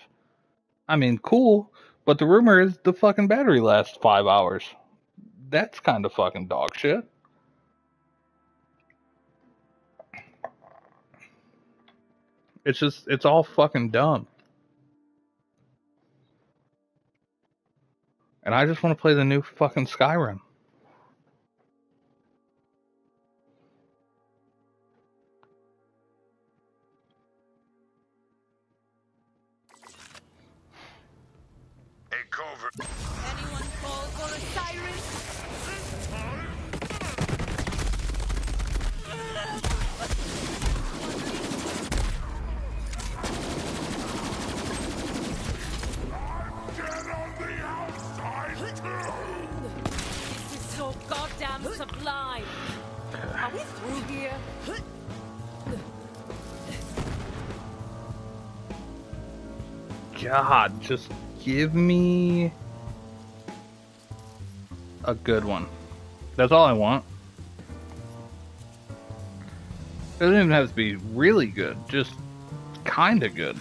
I mean, cool, but the rumor is the fucking battery lasts 5 hours. That's kind of fucking dog shit. It's all fucking dumb. And I just want to play the new fucking Skyrim. A covert. Anyone call for a siren? This is so goddamn sublime. Are we through here? God, just give me a good one. That's all I want. It doesn't even have to be really good, just kinda good.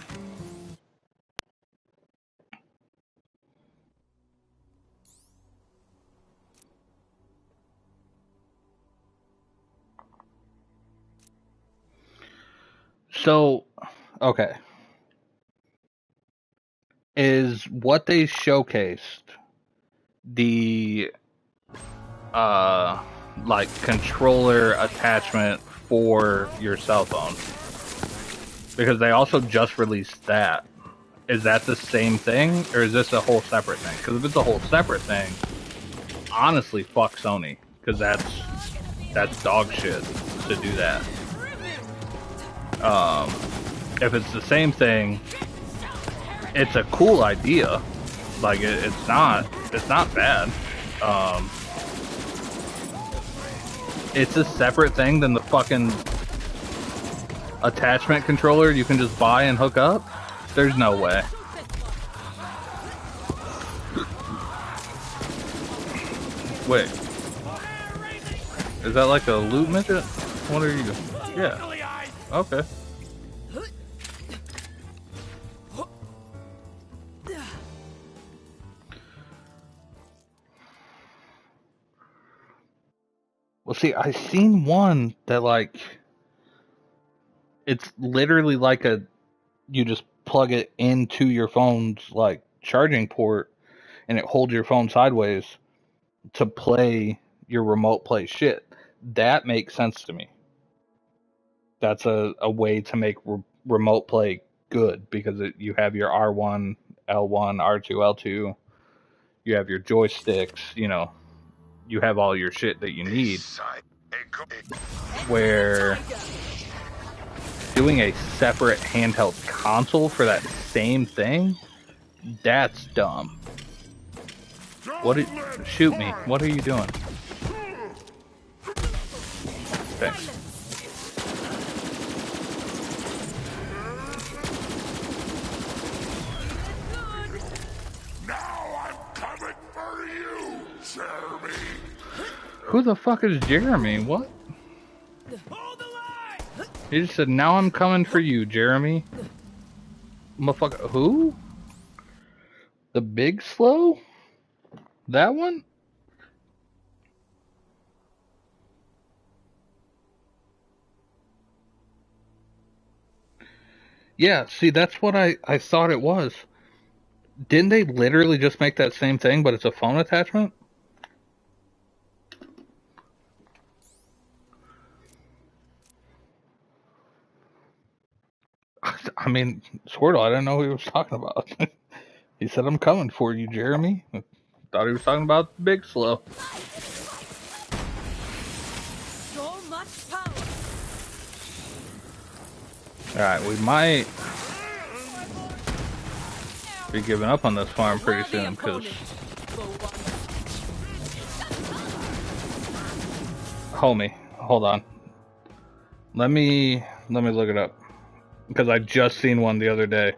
So, okay. Is what they showcased the like controller attachment for your cell phone? Because they also just released that. Is that the same thing, or is this a whole separate thing? Because if it's a whole separate thing, honestly, fuck Sony, because that's dog shit to do that. If it's the same thing, it's a cool idea. Like it's not bad. It's a separate thing than the fucking attachment controller you can just buy and hook up. There's no way. Wait, is that like a loot midget? What are you? Yeah. Okay. Well, see, I seen one that like it's literally like you just plug it into your phone's like charging port and it holds your phone sideways to play your remote play shit. That makes sense to me. That's a way to make remote play good because you have your R1, L1, R2, L2. You have your joysticks, you have all your shit that you need. Where doing a separate handheld console for that same thing, that's dumb. Shoot me. What are you doing? Thanks. Now I'm coming for you, Jeremy. Who the fuck is Jeremy? What? He just said, now I'm coming for you, Jeremy. Motherfucker, who? The Big Slow? That one? Yeah, see, that's what I thought it was. Didn't they literally just make that same thing, but it's a phone attachment? I mean, Squirtle, I didn't know who he was talking about. He said, I'm coming for you, Jeremy. I thought he was talking about Big Slow. So much power. Alright, we might be giving up on this farm pretty soon, because... Homie, hold on. Let me look it up. Because I just seen one the other day.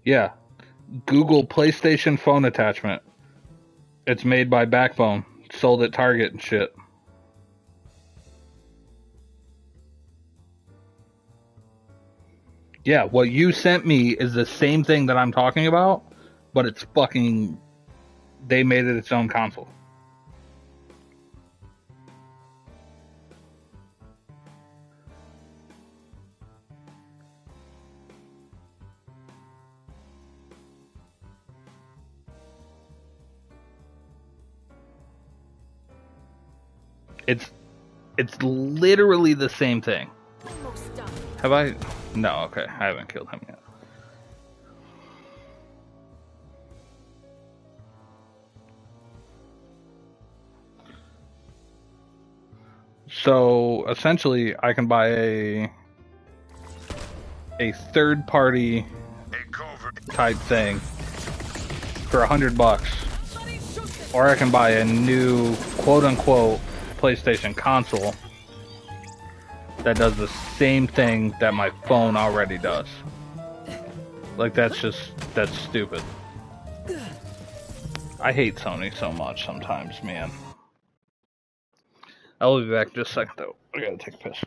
Yeah. Google PlayStation phone attachment. It's made by Backbone. Sold at Target and shit. Yeah, what you sent me is the same thing that I'm talking about, but it's fucking. They made it its own console. It's literally the same thing. Almost done. Have I? No, okay, I haven't killed him yet. So essentially, I can buy a third party type thing for $100, or I can buy a new quote unquote PlayStation console that does the same thing that my phone already does. Like, that's stupid. I hate Sony so much sometimes, man. I'll be back in just a second though. I gotta take a piss.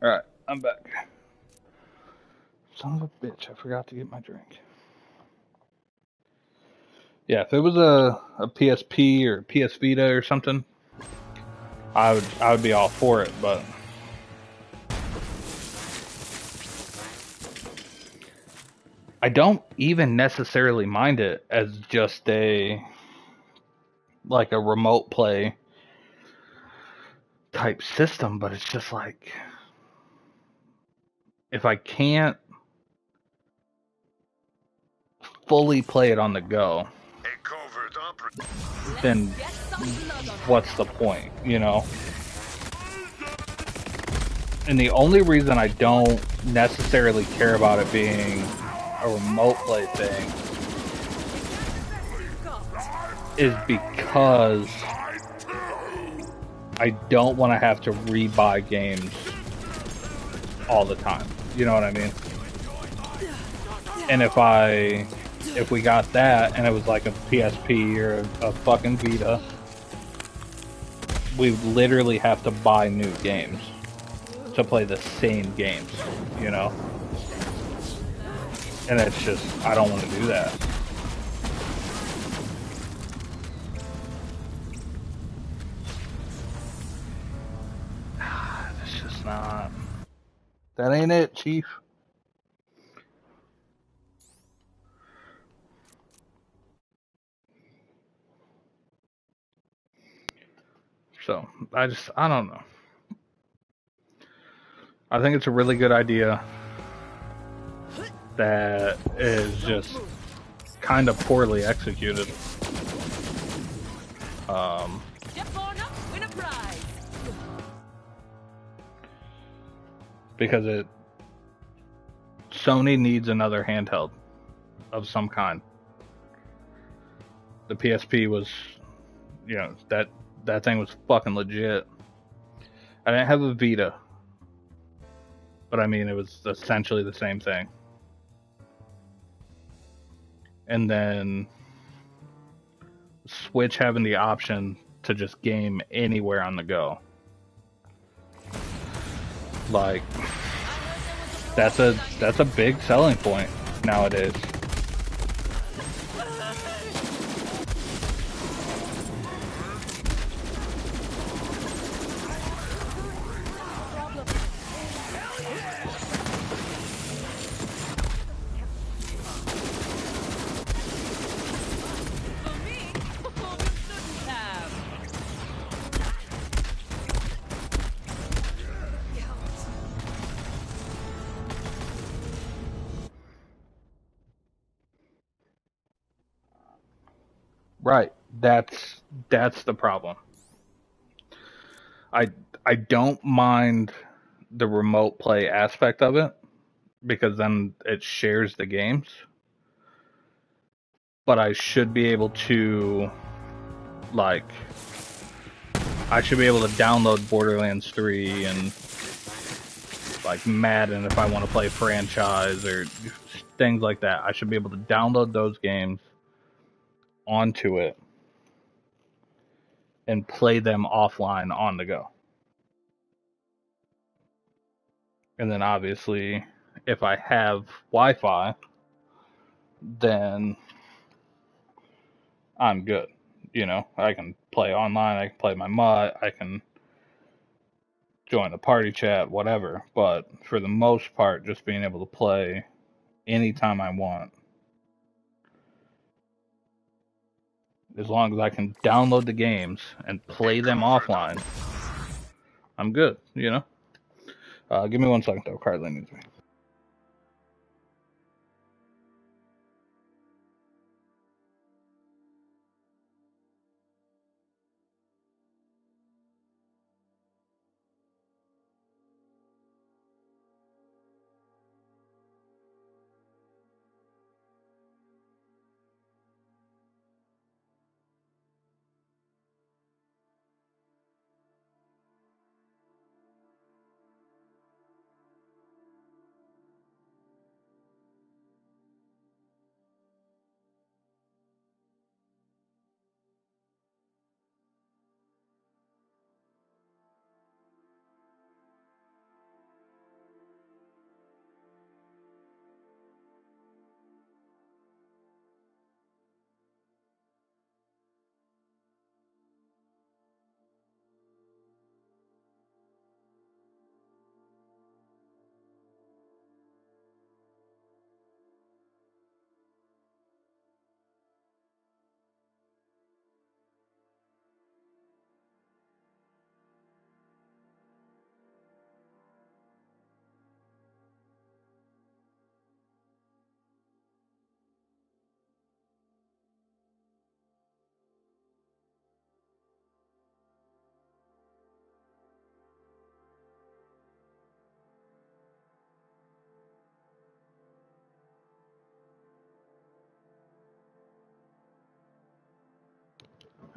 Alright, I'm back. Son of a bitch, I forgot to get my drink. Yeah, if it was a PSP or PS Vita or something, I would be all for it, but I don't even necessarily mind it as just a remote play type system, but it's just like, if I can't fully play it on the go, then what's the point, you know? And the only reason I don't necessarily care about it being a remote play thing is because I don't want to have to rebuy games all the time. You know what I mean? And if we got that and it was like a PSP or a fucking Vita, we literally have to buy new games to play the same games, you know? And it's just, I don't want to do that. It's just not. That ain't it, Chief. So, I don't know. I think it's a really good idea that is just kind of poorly executed. Step on up, win a prize. Because Sony needs another handheld of some kind. The PSP was, you know, that thing was fucking legit. I didn't have a Vita, but I mean, it was essentially the same thing. And then Switch having the option to just game anywhere on the go. Like, that's a big selling point nowadays. For me, performance shouldn't have. Right. That's the problem. I don't mind the remote play aspect of it because then it shares the games. But I should be able to I should be able to download Borderlands 3 and like Madden if I want to play franchise or things like that. I should be able to download those games onto it and play them offline on the go. And then obviously, if I have Wi-Fi, then I'm good. You know, I can play online, I can play my MUT, I can join the party chat, whatever. But for the most part, just being able to play anytime I want. As long as I can download the games and play them offline, I'm good, you know? Give me 1 second though, Carly needs me.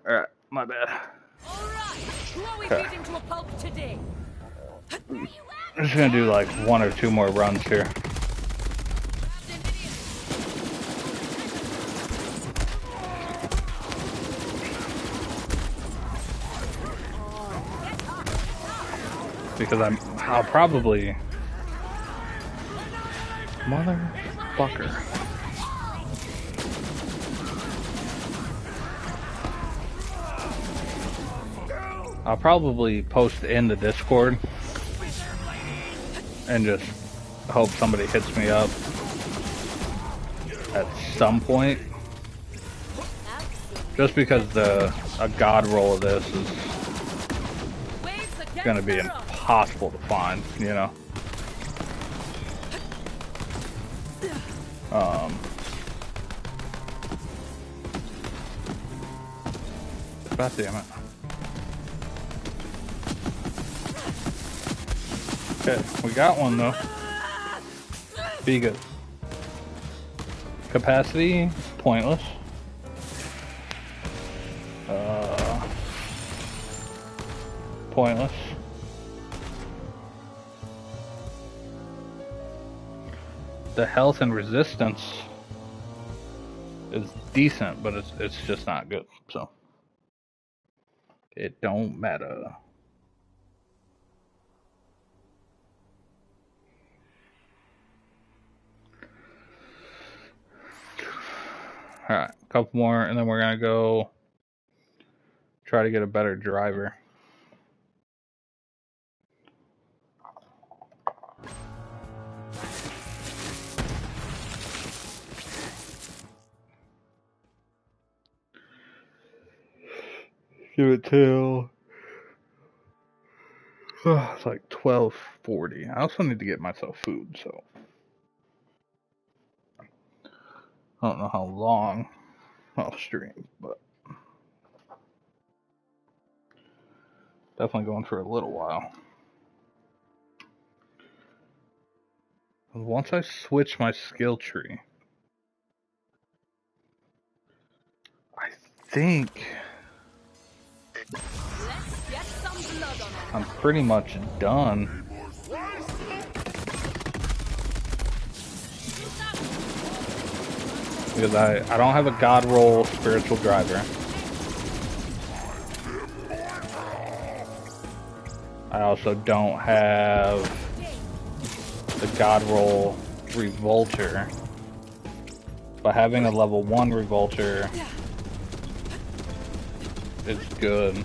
Alright, my bad. All right, Who are we Okay. beating to a pulp today? I'm just gonna do like 1 or 2 more runs here. Because I'll probably... Motherfucker. I'll probably post in the Discord and just hope somebody hits me up at some point. Just because a god roll of this is gonna be impossible to find, you know. God damn it. Okay, we got one though. Be good. Capacity, pointless. Pointless. The health and resistance is decent, but it's just not good, so it don't matter. Alright, a couple more, and then we're gonna go try to get a better driver. Give it till it's like 12:40. I also need to get myself food, so I don't know how long I'll stream, but definitely going for a little while. Once I switch my skill tree, I think I'm pretty much done. Because I don't have a god roll spiritual driver. I also don't have the god roll revolter. But having a level 1 revolter is good.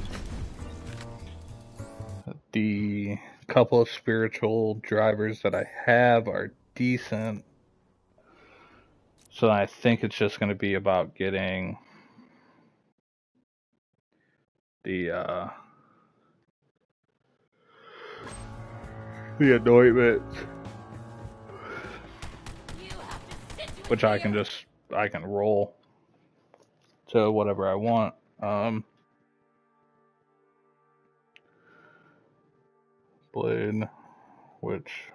The couple of spiritual drivers that I have are decent. So I think it's just going to be about getting the anointments, which I can roll to whatever I want. Blade, which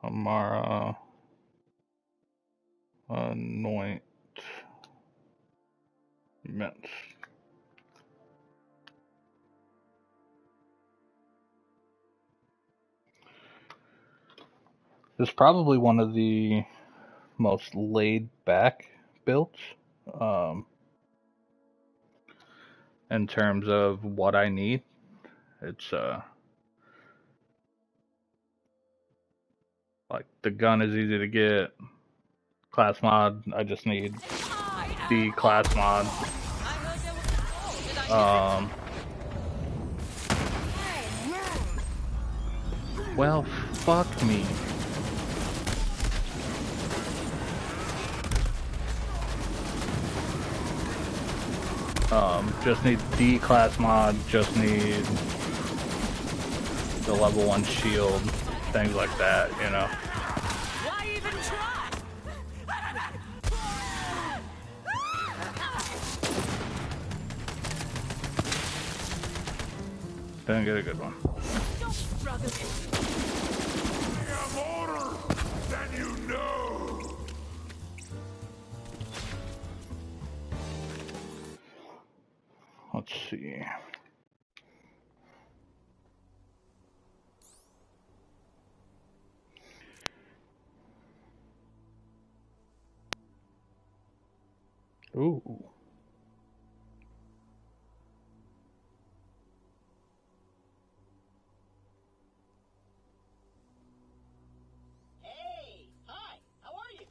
Amara anointments. This is probably one of the most laid back builds in terms of what I need. It's like the gun is easy to get. Class mod, I just need the class mod. Well, fuck me. Just need the class mod, just need the level 1 shield, things like that, you know. Why even try? Didn't get a good one. Don't brother. I am older than you know. Let's see. Ooh. Hey, hi, how are you?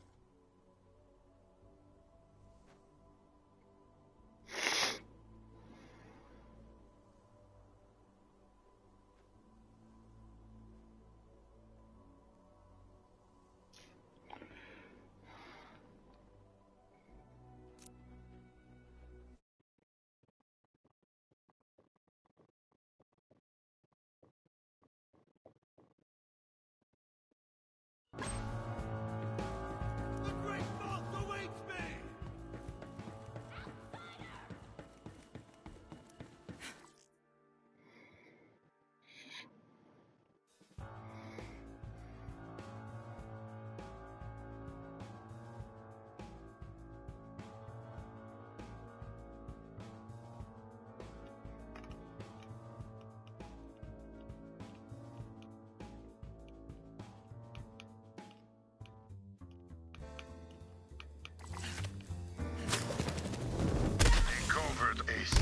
The great vault awaits me! A covert ace.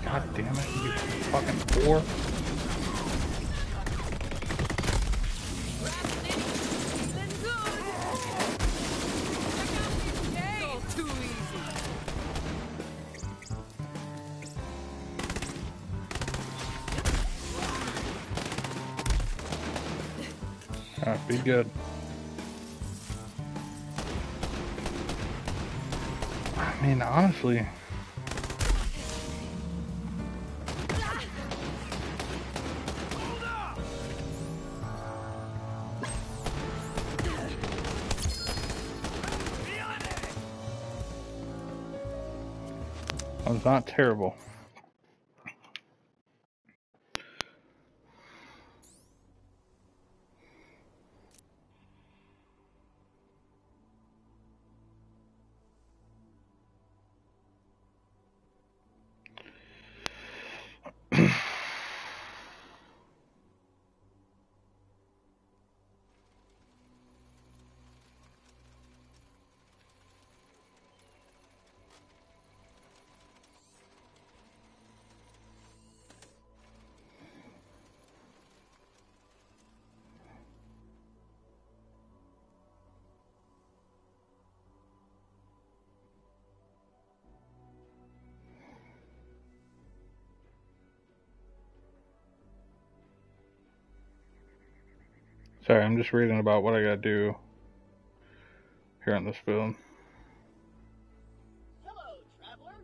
God damn it, you fucking whore. Feeling good. Check out these days. Too easy. Alright, be good. I mean, honestly, that was not terrible. Sorry, I'm just reading about what I gotta do here on this build. Hello, traveler.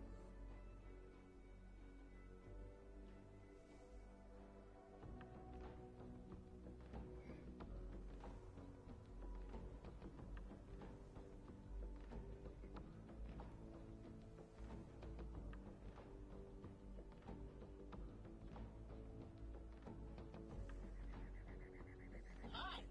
Hi.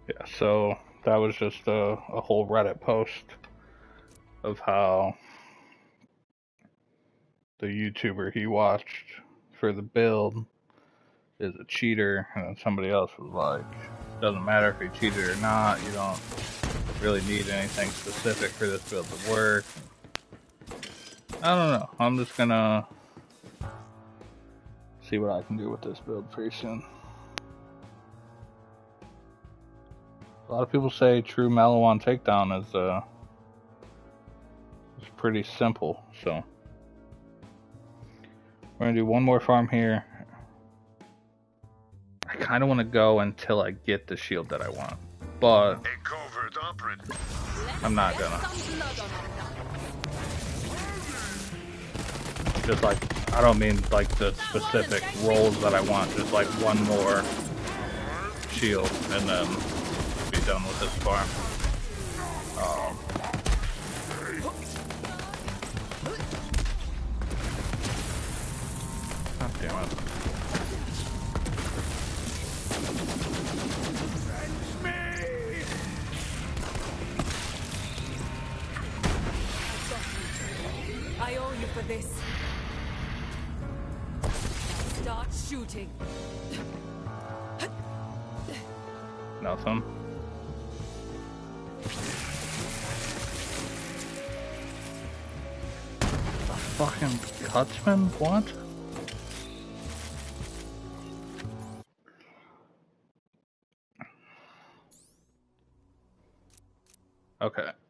Yeah, so that was just a whole Reddit post of how the YouTuber he watched for the build is a cheater, and then somebody else was like, doesn't matter if he cheated or not, you don't really need anything specific for this build to work. I don't know, I'm just gonna see what I can do with this build pretty soon. A lot of people say true Malawan takedown is pretty simple, so we're gonna do one more farm here. I kind of want to go until I get the shield that I want, but A covert operative. I'm not gonna. Some blood on our Just like, I don't mean like the specific roles that I want, just like one more shield and then be done with this farm. God damn it. I owe you for this. Start shooting. Nothing. A fucking cutsman? What?